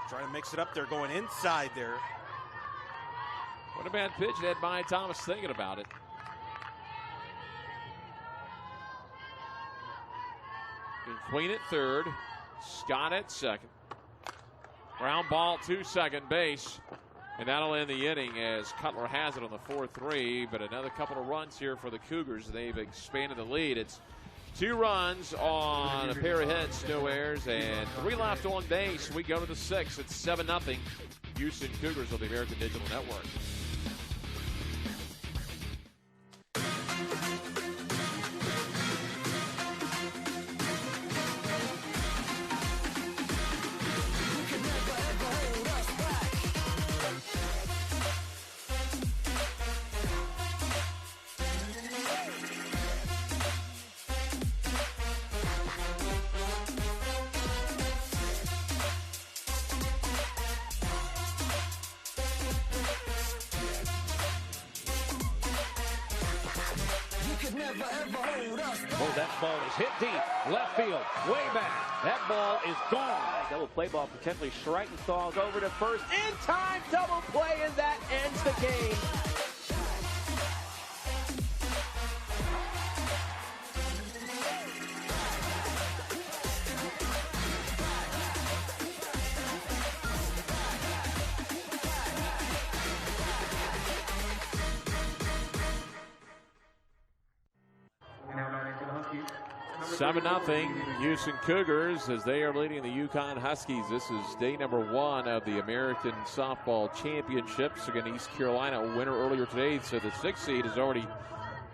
Trying to mix it up there, going inside there. What a bad pitch. It had Maya Thomas thinking about it. And Queen at third. Scott at second. Ground ball to second base. And that'll end the inning as Cutler has it on the 4-3. But another couple of runs here for the Cougars. They've expanded the lead. It's 2 runs on a pair of hits, no errors, and 3 left on base. We go to the 6th. It's 7-0. Houston Cougars on the American Digital Network. Oh, that ball is hit deep, left field, way back. That ball is gone. Double play ball potentially Schreitenthal's over to first. In time, double play, and that ends the game. Now batting for the Huskies. 7-0 Houston Cougars as they are leading the UConn Huskies. This is day number 1 of the American Softball Championships against East Carolina, a winner earlier today. So the 6th seed has already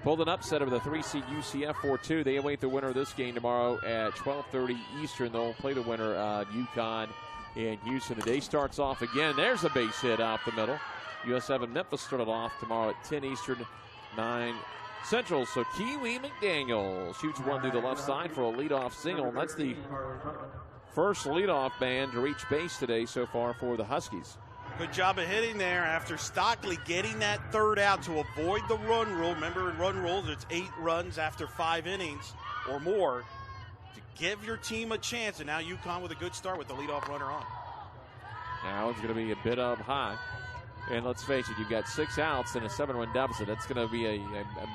pulled an upset over the 3 seed UCF 4-2. They await the winner of this game tomorrow at 12:30 Eastern. They'll play the winner of UConn and Houston. The day starts off again. There's a base hit out the middle. USF and Memphis started off tomorrow at 10 Eastern, 9 Central. So Kiwi McDaniel shoots one through the left side for a leadoff single. And that's the first leadoff man to reach base today so far for the Huskies. Good job of hitting there after Stockley getting that 3rd out to avoid the run rule. Remember, in run rules, it's 8 runs after 5 innings or more to give your team a chance. And now UConn with a good start with the leadoff runner on. Now it's going to be a bit up high. And let's face it, you've got 6 outs and a 7-run deficit. That's going to be a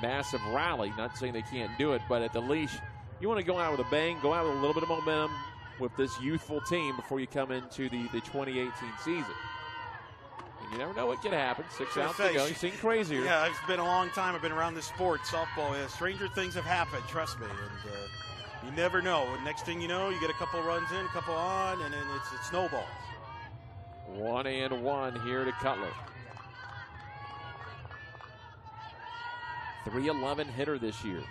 massive rally. Not saying they can't do it, but at the least, you want to go out with a bang, go out with a little bit of momentum with this youthful team before you come into the 2018 season. And you never know what can happen. 6 outs to go. You've seen crazier. Yeah, it's been a long time. I've been around this sport, softball. Yeah, stranger things have happened, trust me. And you never know. And next thing you know, you get a couple runs in, a couple on, and then it snowballs. 1-1 here to Cutler. 311 hitter this year.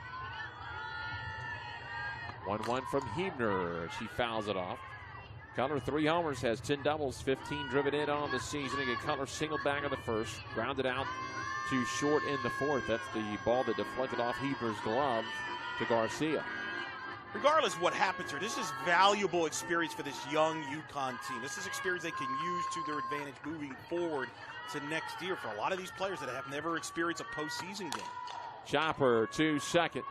1-1 from Hebner. She fouls it off. Cutler 3 homers, has 10 doubles, 15 driven in on the season. Again, Cutler singled back in the first, grounded out to short in the 4th. That's the ball that deflected off Hebner's glove to Garcia. Regardless of what happens here, this is valuable experience for this young UConn team. This is experience they can use to their advantage moving forward to next year for a lot of these players that have never experienced a postseason game. Chopper to second.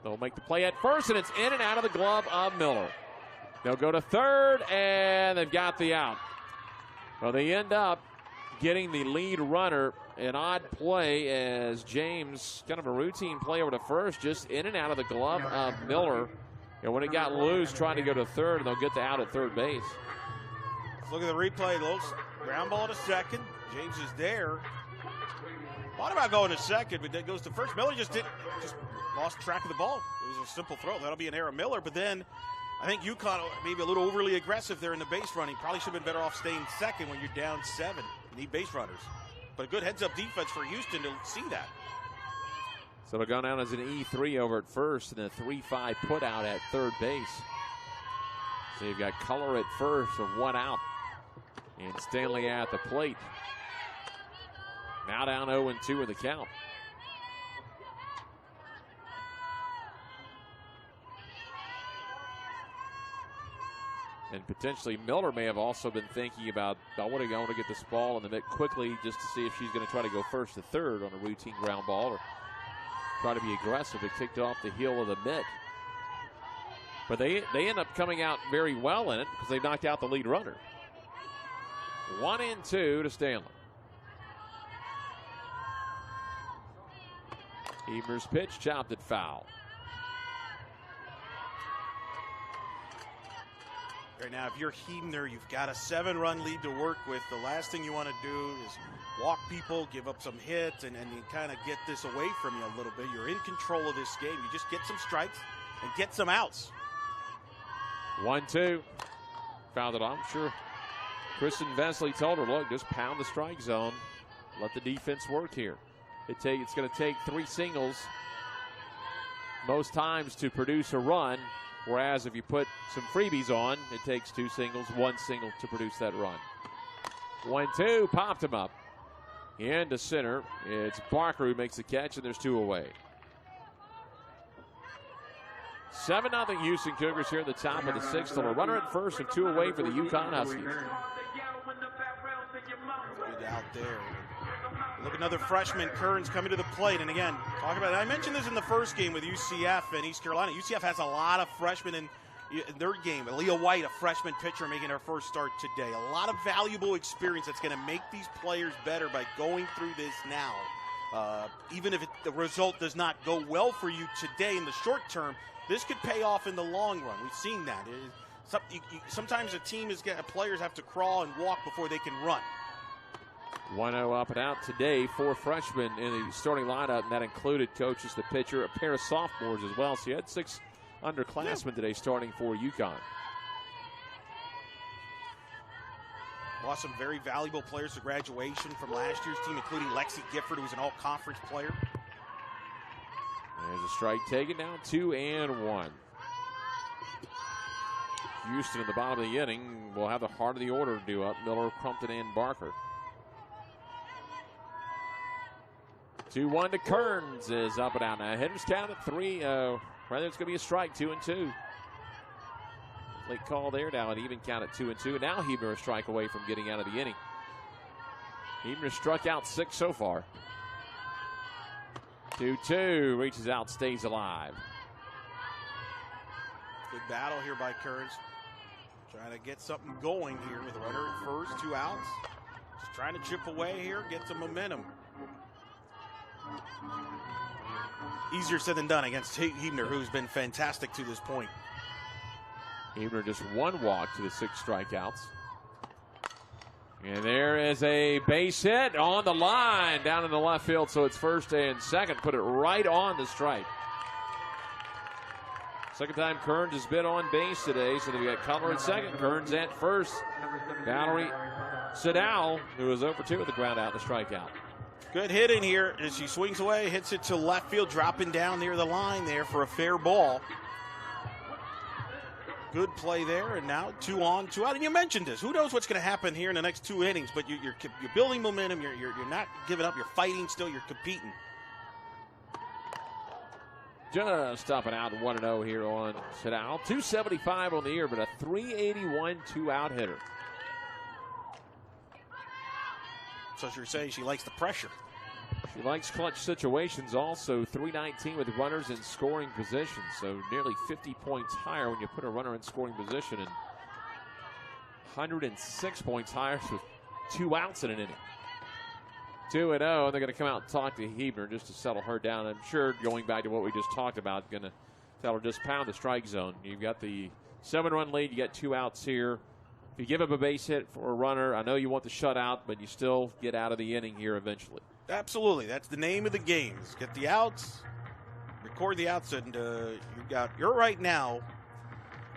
They'll make the play at first, and it's in and out of the glove of Miller. They'll go to third, and they've got the out. Well, they end up getting the lead runner. An odd play as James, kind of a routine play over to first, just in and out of the glove of Miller. And when it got loose, trying to go to third, and they'll get the out at third base. Let's look at the replay. Little ground ball to second. James is there. Thought about going to second, but then goes to first. Miller just lost track of the ball. It was a simple throw. That'll be an error of Miller. But then I think UConn maybe a little overly aggressive there in the base running. Probably should have been better off staying second when you're down 7. You need base runners. But a good heads-up defense for Houston to see that. So it'll go down as an E3 over at first and a 3-5 put out at third base. So you've got Color at first with 1 out. And Stanley at the plate. Now down 0-2 in the count. And potentially Miller may have also been thinking about, I want to get this ball in the mitt quickly just to see if she's going to try to go first to third on a routine ground ball or try to be aggressive. It kicked off the heel of the mitt. But they end up coming out very well in it because they knocked out the lead runner. 1-2 to Stanley. Eber's pitch chopped it foul. Right now, if you're Huebner, you've got a 7-run lead to work with. The last thing you want to do is walk people, give up some hits, and you kind of get this away from you a little bit. You're in control of this game. You just get some strikes and get some outs. 1-2. Fouled it off. I'm sure Kristen Vesley told her, look, just pound the strike zone. Let the defense work here. It's going to take 3 singles most times to produce a run. Whereas if you put some freebies on, it takes 2 singles, 1 single to produce that run. 1-2, popped him up. Into center. It's Barker who makes the catch, and there's 2 away. 7-0 Houston Cougars here at the top of the 6th. On a runner at first and 2 away for the UConn Huskies. Good out there. Look, another freshman, Kearns, coming to the plate. And again, talk about it. I mentioned this in the first game with UCF and East Carolina. UCF has a lot of freshmen in their game. Leah White, a freshman pitcher, making her first start today. A lot of valuable experience that's going to make these players better by going through this now. Even if the result does not go well for you today in the short term, this could pay off in the long run. We've seen that. Sometimes players have to crawl and walk before they can run. 1-0 up and out today. 4 freshmen in the starting lineup, and that included coaches, the pitcher, a pair of sophomores as well. So you had 6 underclassmen today starting for UConn. Lost some very valuable players to graduation from last year's team, including Lexi Gifford, who was an all-conference player. There's a strike taken down, 2-1. Houston in the bottom of the inning will have the heart of the order to do up. Miller, Crumpton, and Barker. 2-1 to Kearns is up and out. Now hitters count at 3. Rather, it's going to be a strike, 2-2. Late call there now, an even count at 2-2. Now Huebner a strike away from getting out of the inning. Huebner struck out 6 so far. 2-2, reaches out, stays alive. Good battle here by Kearns. Trying to get something going here with a runner at first, 2 outs. Just trying to chip away here, get some momentum. Easier said than done against Huebner, who's been fantastic to this point. Huebner just 1 walk to the 6 strikeouts. And there is a base hit on the line down in the left field, so it's first and second. Put it right on the strike. Second time Kearns has been on base today, so they've got Cutler at second, Kearns at first. Valerie Sadal, who is 0 for 2 with the ground out, the strikeout. Good hit in here as she swings away, hits it to left field, dropping down near the line there for a fair ball. Good play there, and now 2 on, 2 out. And you mentioned this. Who knows what's going to happen here in the next 2 innings? But you're building momentum. You're not giving up. You're fighting still. You're competing. Just up and out 1-0 here on Sadal. 275 on the year, but a 381 2-out hitter. So you're saying she likes the pressure. She likes clutch situations also. 319 with runners in scoring position. So nearly 50 points higher when you put a runner in scoring position, and 106 points higher with 2 outs in an inning. 2-0. They're going to come out and talk to Hebner just to settle her down. I'm sure, going back to what we just talked about, going to tell her just pound the strike zone. You've got the 7-run lead. You got 2 outs here. If you give up a base hit for a runner, I know you want the shutout, but you still get out of the inning here eventually. Absolutely. That's the name of the game. Is get the outs, record the outs, and you're right now.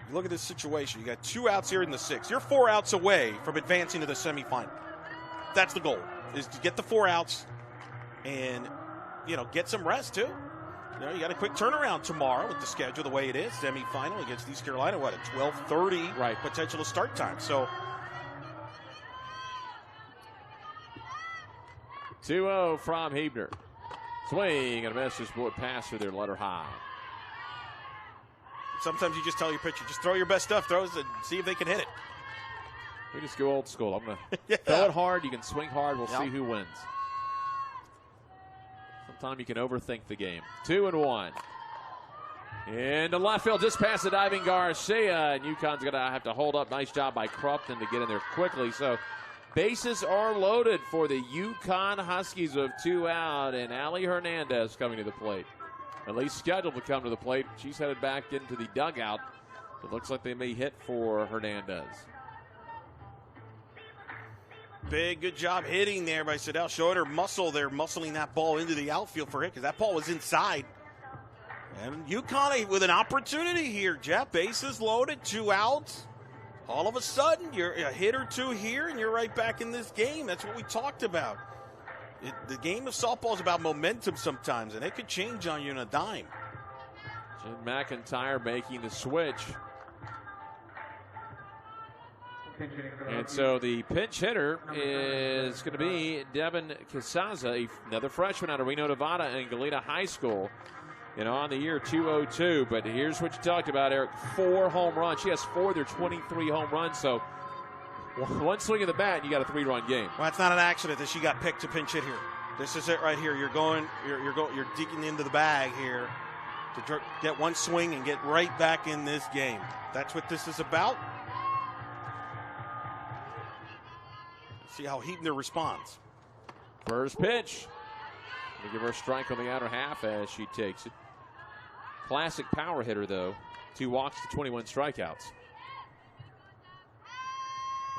You look at this situation. You got 2 outs here in the 6th. You're 4 outs away from advancing to the semifinal. That's the goal, is to get the 4 outs and, get some rest too. You got a quick turnaround tomorrow with the schedule the way it is. Semifinal against East Carolina, at 12:30 right. Potential to start time. So 2-0 from Hebner. Swing and a miss, just blew it past her there, let her high. Sometimes you just tell your pitcher, just throw your best stuff, throws and see if they can hit it. We just go old school. I'm going to throw it hard. You can swing hard. We'll see who wins. Sometimes you can overthink the game. 2-1. Into left field, just past the diving Garcia. And UConn's going to have to hold up. Nice job by Crumpton to get in there quickly. So bases are loaded for the UConn Huskies with 2 out. And Allie Hernandez coming to the plate. At least scheduled to come to the plate. She's headed back into the dugout. It looks like they may hit for Hernandez. Big, good job hitting there by Siddell. Showing her muscle there, muscling that ball into the outfield for hit because that ball was inside. And UConn with an opportunity here, Jeff. Bases loaded, 2 outs. All of a sudden, you're a hit or 2 here, and you're right back in this game. That's what we talked about. The game of softball is about momentum sometimes, and it could change on you in a dime. Jen McIntyre making the switch. And so the pinch hitter is going to be Devin Casaza, another freshman out of Reno, Nevada, and Galena High School. On the year 202. But here's what you talked about, Eric. 4 home runs. She has 4 of their 23 home runs. So one swing of the bat, and you got a 3-run game. Well, it's not an accident that she got picked to pinch hit here. This is it right here. You're digging into the bag here to get one swing and get right back in this game. That's what this is about. See how Hebner responds. First pitch. They give her a strike on the outer half as she takes it. Classic power hitter, though. 2 walks to 21 strikeouts.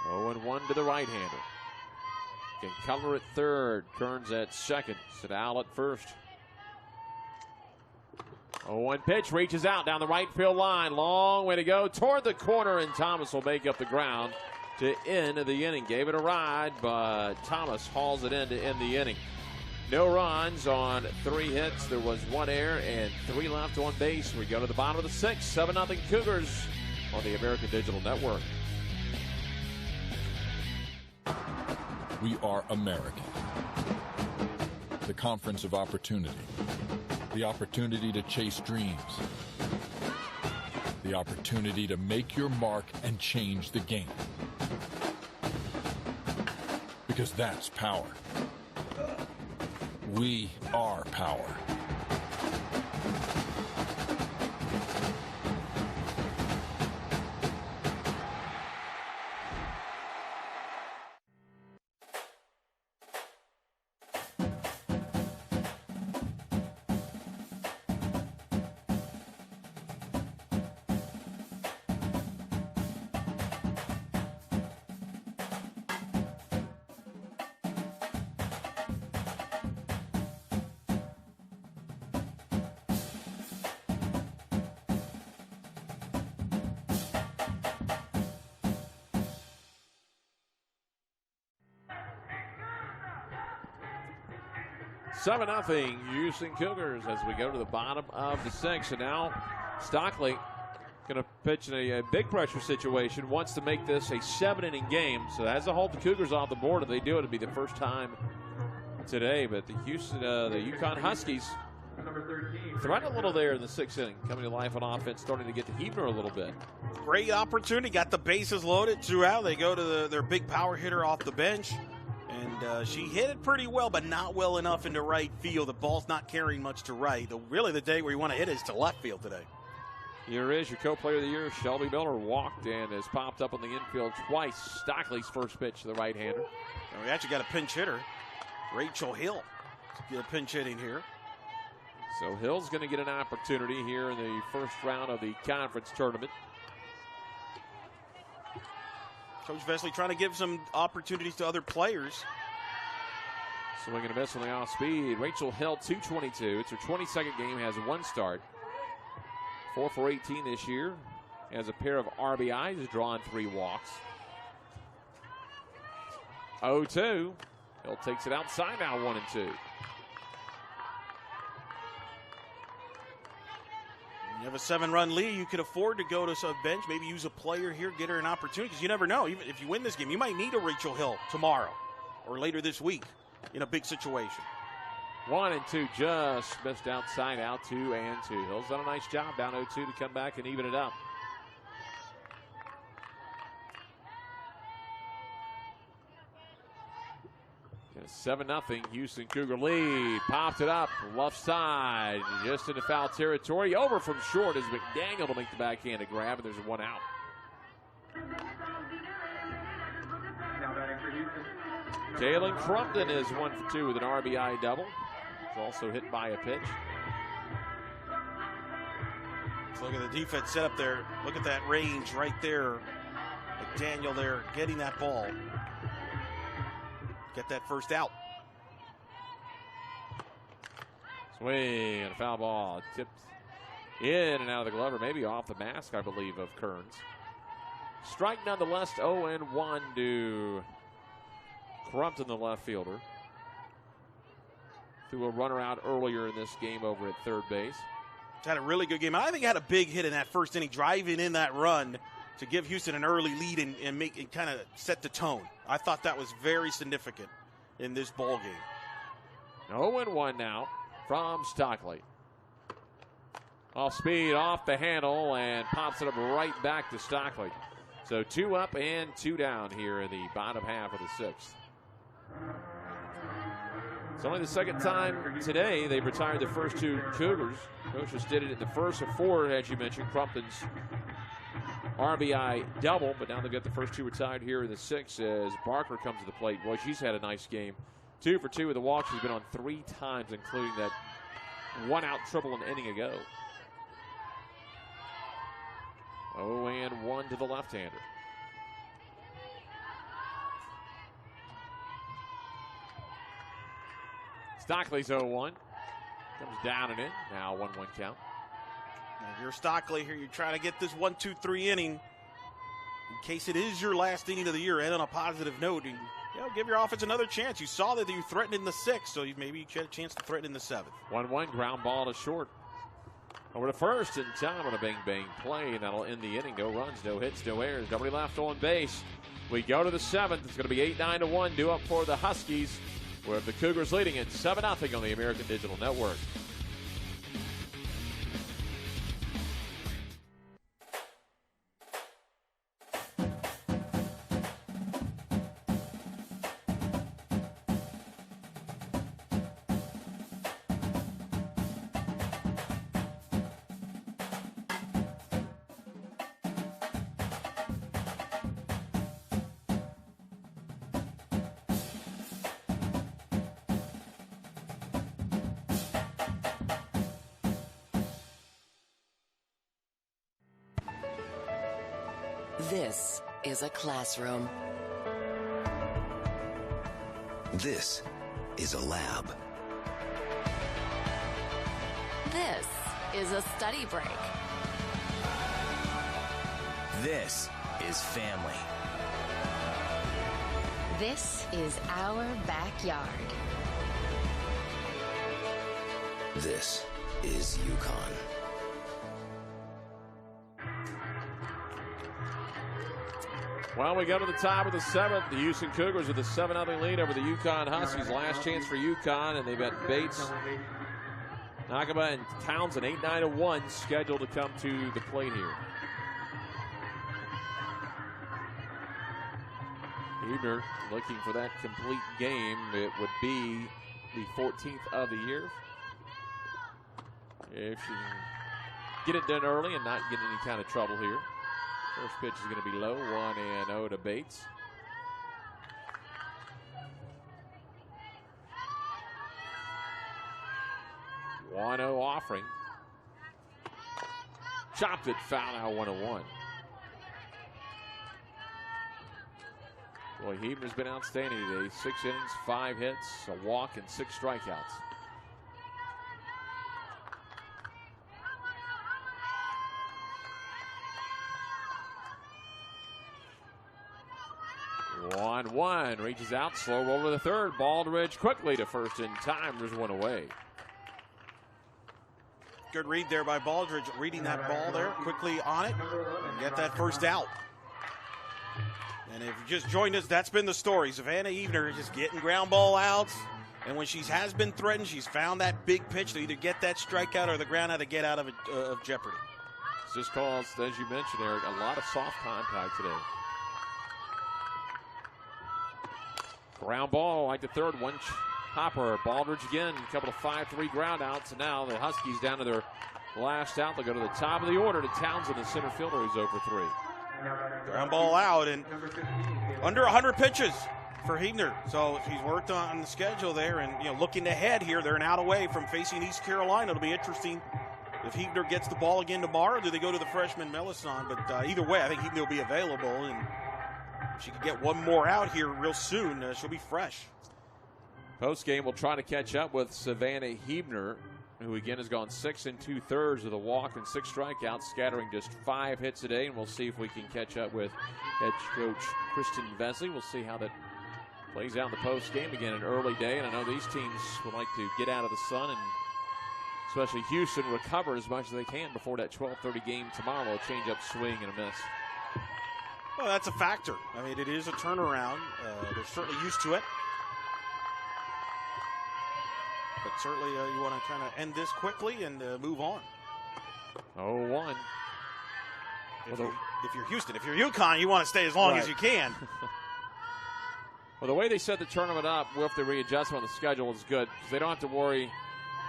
0-1 to the right-hander. Can Keller at third. Kearns at second. Siddell at first. 0-1 pitch. Reaches out down the right field line. Long way to go toward the corner, and Thomas will make up the ground to end the inning. Gave it a ride, but Thomas hauls it in to end the inning. No runs on 3 hits. There was 1 error and 3 left on base. We go to the bottom of the 6th. 7-0 Cougars on the American Digital Network. We are American. The conference of opportunity. The opportunity to chase dreams. The opportunity to make your mark and change the game. Because that's power. We are power. Seven nothing Houston Cougars as we go to the bottom of the 6th. And now Stockley going to pitch in a big pressure situation. Wants to make this a 7-inning game. So as a whole, the Cougars off the board. If they do it, it'll be the first time today. But the UConn Huskies threatened a little there in the 6th inning, coming to life on offense, starting to get to Hebner a little bit. Great opportunity. Got the bases loaded. 2 out. They go to their big power hitter off the bench. And she hit it pretty well, but not well enough into right field. The ball's not carrying much to right. Really, the day where you want to hit it is to left field today. Here is your co-player of the year, Shelby Miller, walked and has popped up on the infield twice. Stockley's first pitch to the right-hander. And we actually got a pinch hitter. Rachel Hill pinch hitting here. So Hill's going to get an opportunity here in the first round of the conference tournament. Coach Vesley trying to give some opportunities to other players. Swing and a miss on the off speed. Rachel Hill, 222. It's her 22nd game, has one start. 4 for 18 this year. Has a pair of RBIs, has drawn 3 walks. 0-2. Hill takes it outside now, 1-2. You have a 7-run lead. You could afford to go to some bench, maybe use a player here, get her an opportunity, because you never know. Even if you win this game, you might need a Rachel Hill tomorrow or later this week in a big situation. 1-2, just missed outside, out 2-2. Hill's done a nice job, down 0-2 to come back and even it up. And a 7-0 Houston Cougar lead. Popped it up, left side, just into foul territory. Over from short is McDaniel to make the backhanded grab, and there's a 1 out. Kaylin Crumpton is 1 for 2 with an RBI-double. It's also hit by a pitch. So look at the defense set up there. Look at that range right there. McDaniel there getting that ball. Get that first out. Swing and a foul ball. Tipped in and out of the glove, or maybe off the mask, I believe, of Kearns. Strike nonetheless, 0-1 to Crumpton, the left fielder. Threw a runner out earlier in this game over at third base. Had a really good game. I think he had a big hit in that first inning, driving in that run to give Houston an early lead and make it kind of set the tone. I thought that was very significant in this ball game. 0-1 now from Stockley. Off speed, off the handle, and pops it up right back to Stockley. So 2 up and 2 down here in the bottom half of the 6th. It's only the second time today they've retired the first 2 Cougars. Coaches did it in the first of 4, as you mentioned, Crumpton's RBI-double, but now they've got the first 2 retired here in the 6th as Barker comes to the plate. Boy, she's had a nice game. 2 for 2 with a walk. She's been on 3 times, including that 1-out triple an inning ago. 0-1 to the left-hander. Stockley's 0-1. Comes down and in. Now 1-1 count. If you're Stockley here, you're trying to get this 1-2-3 inning in case it is your last inning of the year, and on a positive note, and give your offense another chance. You saw that you threatened in the 6th, so maybe you get a chance to threaten in the 7th. 1-1, ground ball to short. Over to first in time on a bang-bang play, and that'll end the inning. No runs, no hits, no errors, nobody left on base. We go to the 7th. It's going to be 8-9-1 due up for the Huskies, where the Cougars leading it 7-0 on the American Digital Network. This is a classroom. This is a lab. This is a study break. This is family. This is our backyard. This is UConn. Well, we go to the top of the 7th. The Houston Cougars with a 7-0 lead over the UConn Huskies. Last chance for UConn, and they've got Bates, Nakaba, and Townsend 8-9-1 scheduled to come to the plate here. Ebner looking for that complete game. It would be the 14th of the year. If she can get it done early and not get in any kind of trouble here. First pitch is going to be low, 1-0 to Bates. 1-0 offering. Chopped it, foul now 1-1. Boy, Huebner's been outstanding today. 6 innings, 5 hits, a walk, and 6 strikeouts. One reaches out, slow roll to the third. Baldridge quickly to first in time. There's one away. Good read there by Baldridge, reading that ball there, quickly on it, and get that first out. And if you just joined us, that's been the story. Savannah Huebner just getting ground ball outs, and when she has been threatened, she's found that big pitch to either get that strikeout or the ground out to get out of jeopardy. It's just caused, as you mentioned, Eric, a lot of soft contact today. Ground ball like the third one. Hopper, Baldridge again, a couple of 5-3 ground outs, and now the Huskies down to their last out. They'll go to the top of the order to Townsend, the center fielder, who's over 3. Ground ball out, and under 100 pitches for Huebner. So she's worked on the schedule there, and looking ahead here, they're an out away from facing East Carolina. It'll be interesting if Huebner gets the ball again tomorrow. Do they go to the freshman Melisson? But either way, I think Huebner will be available, and if she can get one more out here real soon, she'll be fresh. Post game, we'll try to catch up with Savannah Huebner, who again has gone 6 2/3 with a walk and 6 strikeouts, scattering just 5 hits a day. And we'll see if we can catch up with head coach Kristen Vesley. We'll see how that plays out in the post game. Again, an early day, and I know these teams would like to get out of the sun, and especially Houston recover as much as they can before that 12:30 game tomorrow. A change-up swing and a miss. Well, that's a factor. I mean, it is a turnaround. They're certainly used to it. But certainly you want to kind of end this quickly and move on. 0-1. If you're Houston, if you're UConn, you want to stay as long as you can. Well, the way they set the tournament up with the readjustment on the schedule is good, because they don't have to worry.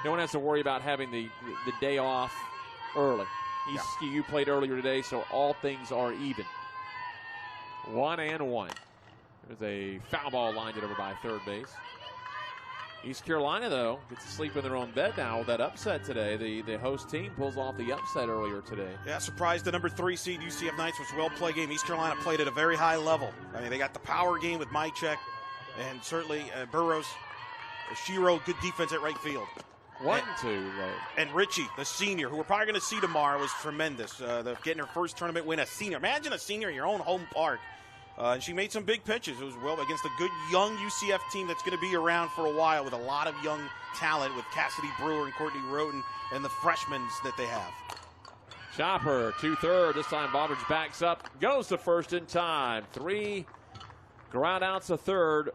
No one has to worry about having the day off early. ECU played earlier today, so all things are even. 1-1. There's a foul ball lined it over by third base. East Carolina, though, gets to sleep in their own bed now with that upset today. The host team pulls off the upset earlier today. Yeah, surprised the number 3 seed UCF Knights was a well-played game. East Carolina played at a very high level. I mean, they got the power game with Mychek, and certainly Burroughs, Shiro, good defense at right field. 1-2. And Richie, the senior, who we're probably going to see tomorrow, was tremendous. Getting her first tournament win, a senior. Imagine a senior in your own home park. And she made some big pitches. It was well against a good young UCF team that's going to be around for a while with a lot of young talent with Cassidy Brewer and Courtney Roten and the freshmen that they have. Chopper, 2/3. This time Baldridge backs up, goes to first in time. 3 ground outs a third.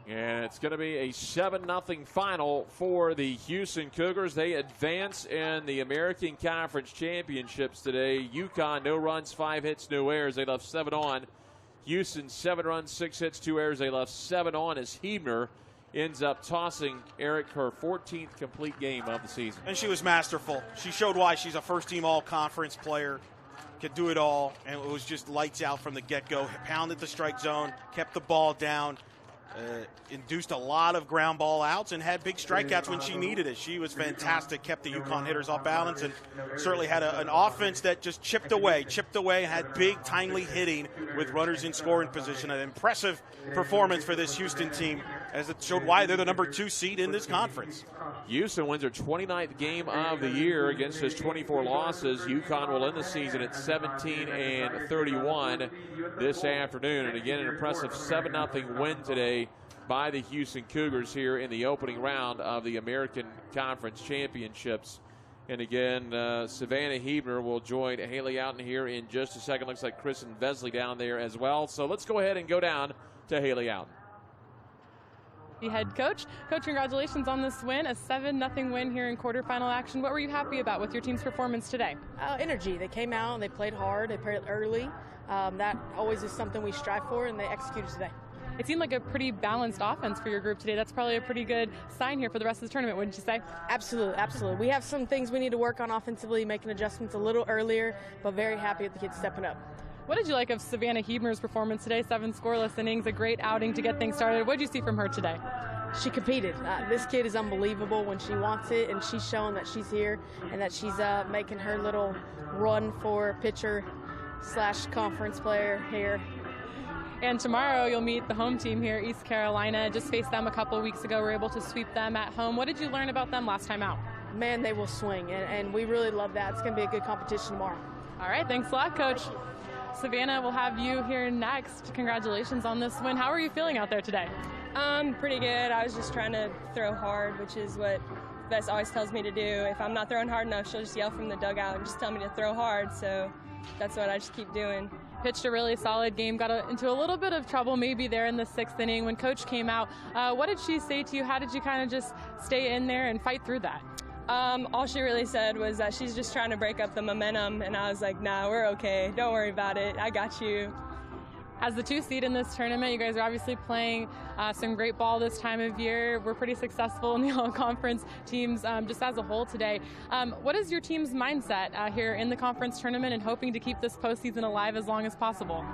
And it's going to be a 7-0 final for the Houston Cougars. They advance in the American Conference Championships today. UConn, no runs, 5 hits, no errors. They left 7 on. Houston, 7 runs, 6 hits, 2 errors. They left 7 on as Huebner ends up tossing Eric her 14th complete game of the season. And she was masterful. She showed why she's a first-team all-conference player. Could do it all, and it was just lights out from the get-go. Pounded the strike zone, kept the ball down, induced a lot of ground ball outs, and had big strikeouts when she needed it. She was fantastic, kept the UConn hitters off balance, and certainly had an offense that just chipped away, and had big, timely hitting with runners in scoring position. An impressive performance for this Houston team, as it showed why they're the number 2 seed in this conference. Houston wins their 29th game of the year against his 24 losses. UConn will end the season at 17-31 this afternoon. And again, an impressive 7-0 win today by the Houston Cougars here in the opening round of the American Conference Championships. And again, Savannah Huebner will join Haley Outen here in just a second. Looks like Kristen Vesley down there as well. So let's go ahead and go down to Haley Outen. The head coach. Coach, congratulations on this win, a 7-0 win here in quarterfinal action. What were you happy about with your team's performance today? Energy. They came out, they played hard, they played early. That always is something we strive for, and they executed today. It seemed like a pretty balanced offense for your group today. That's probably a pretty good sign here for the rest of the tournament, wouldn't you say? Absolutely. We have some things we need to work on offensively, making adjustments a little earlier, but very happy with the kids stepping up. What did you like of Savannah Huebner's performance today? 7 scoreless innings, a great outing to get things started. What did you see from her today? she competed. This kid is unbelievable when she wants it, and she's showing that she's here and that she's making her little run for pitcher/conference player here. And tomorrow you'll meet the home team here, East Carolina. Just faced them a couple of weeks ago. Were able to sweep them at home. What did you learn about them last time out? Man, they will swing, and we really love that. It's going to be a good competition tomorrow. All right, thanks a lot, Coach. Savannah, we'll have you here next. Congratulations on this win. How are you feeling out there today? Pretty good. I was just trying to throw hard, which is what Bess always tells me to do. If I'm not throwing hard enough, she'll just yell from the dugout and just tell me to throw hard. So that's what I just keep doing. Pitched a really solid game, got into a little bit of trouble maybe there in the 6th inning when Coach came out. What did she say to you? How did you kind of just stay in there and fight through that? All she really said was that she's just trying to break up the momentum, and I was like, nah, we're okay. Don't worry about it. I got you. As the 2 seed in this tournament, you guys are obviously playing some great ball this time of year. We're pretty successful in the all-conference teams just as a whole today. What is your team's mindset here in the conference tournament and hoping to keep this postseason alive as long as possible?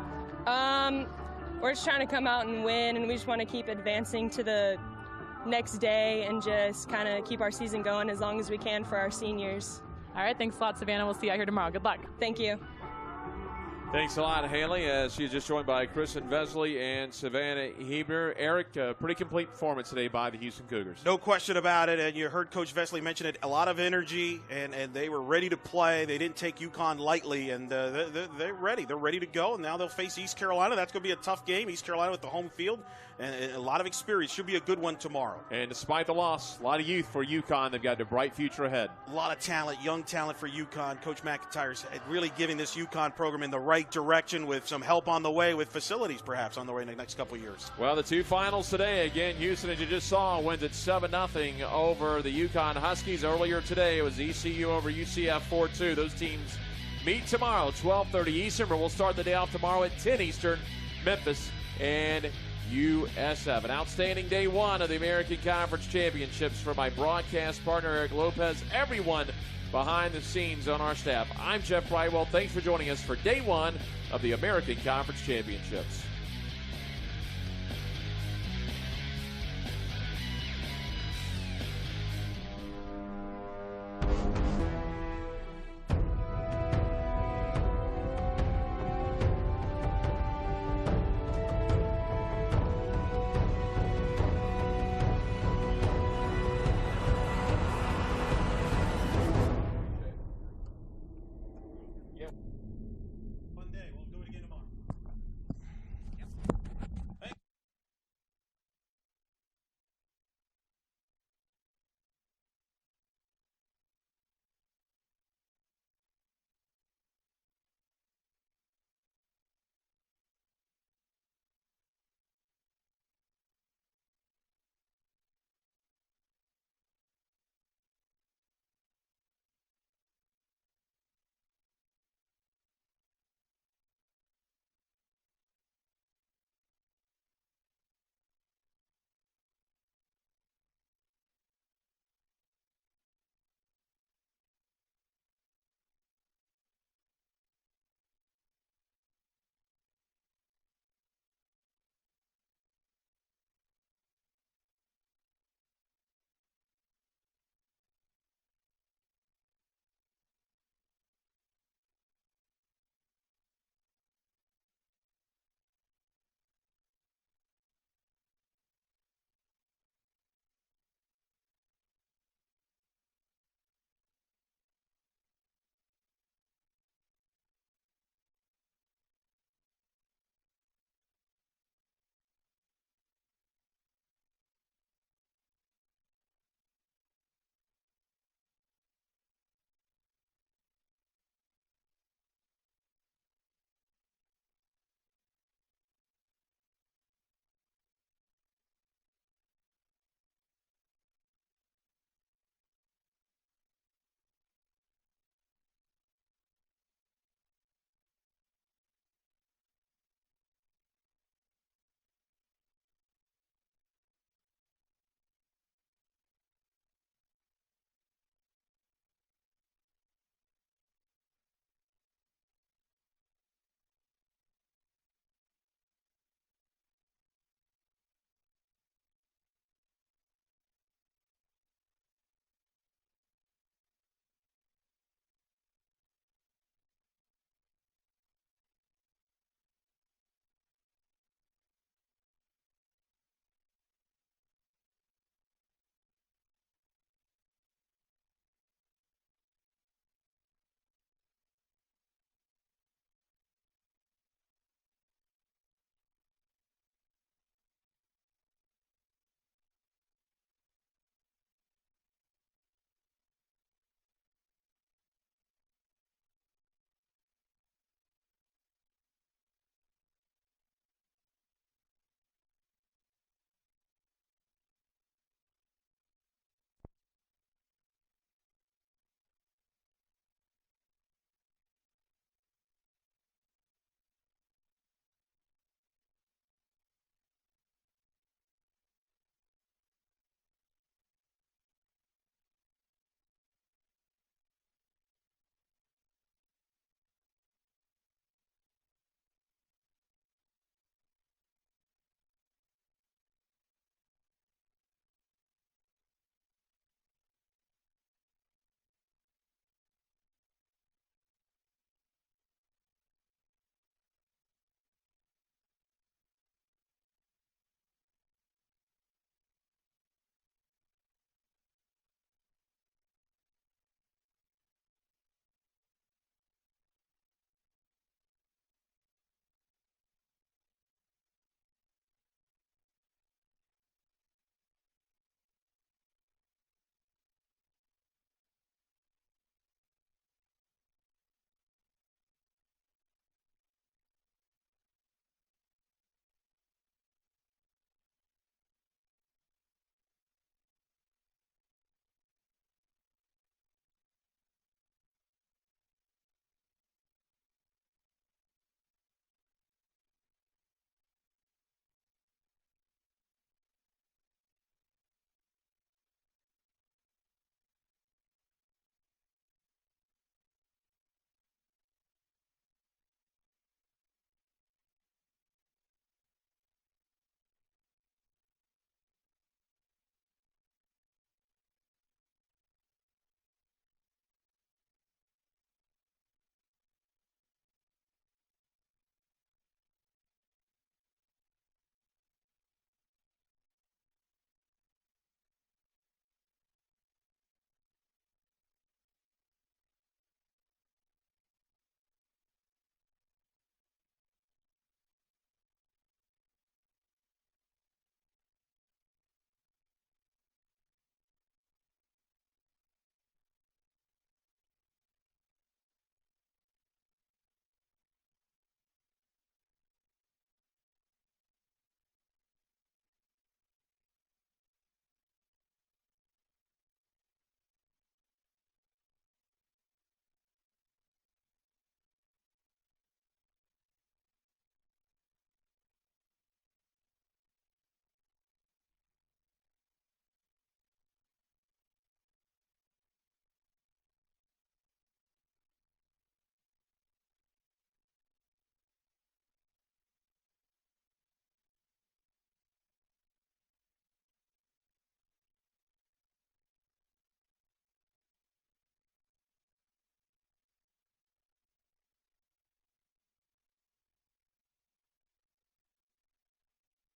We're just trying to come out and win, and we just want to keep advancing to the next day and just kind of keep our season going as long as we can for our seniors. All right, thanks a lot, Savannah. We'll see you out here tomorrow. Good luck. Thank you. Thanks a lot, Haley, as she's just joined by Kristen Vesley and Savannah Heber. Eric, a pretty complete performance today by the Houston Cougars. No question about it, and you heard Coach Vesley mention it. A lot of energy, and they were ready to play. They didn't take UConn lightly, and they're ready. They're ready to go, and now they'll face East Carolina. That's going to be a tough game. East Carolina with the home field and a lot of experience. Should be a good one tomorrow. And despite the loss, a lot of youth for UConn. They've got a bright future ahead. A lot of talent, young talent for UConn. Coach McIntyre's really giving this UConn program in the right direction with some help on the way, with facilities perhaps on the way in the next couple of years. Well, the 2 finals today. Again, Houston, as you just saw, wins at 7-0 over the UConn Huskies. Earlier today, it was ECU over UCF 4-2. Those teams meet tomorrow, 12:30 Eastern, but we'll start the day off tomorrow at 10 Eastern, Memphis and USF. An outstanding day 1 of the American Conference Championships for my broadcast partner, Eric Lopez, everyone behind the scenes on our staff. I'm Jeff Brightwell. Thanks for joining us for day 1 of the American Conference Championships.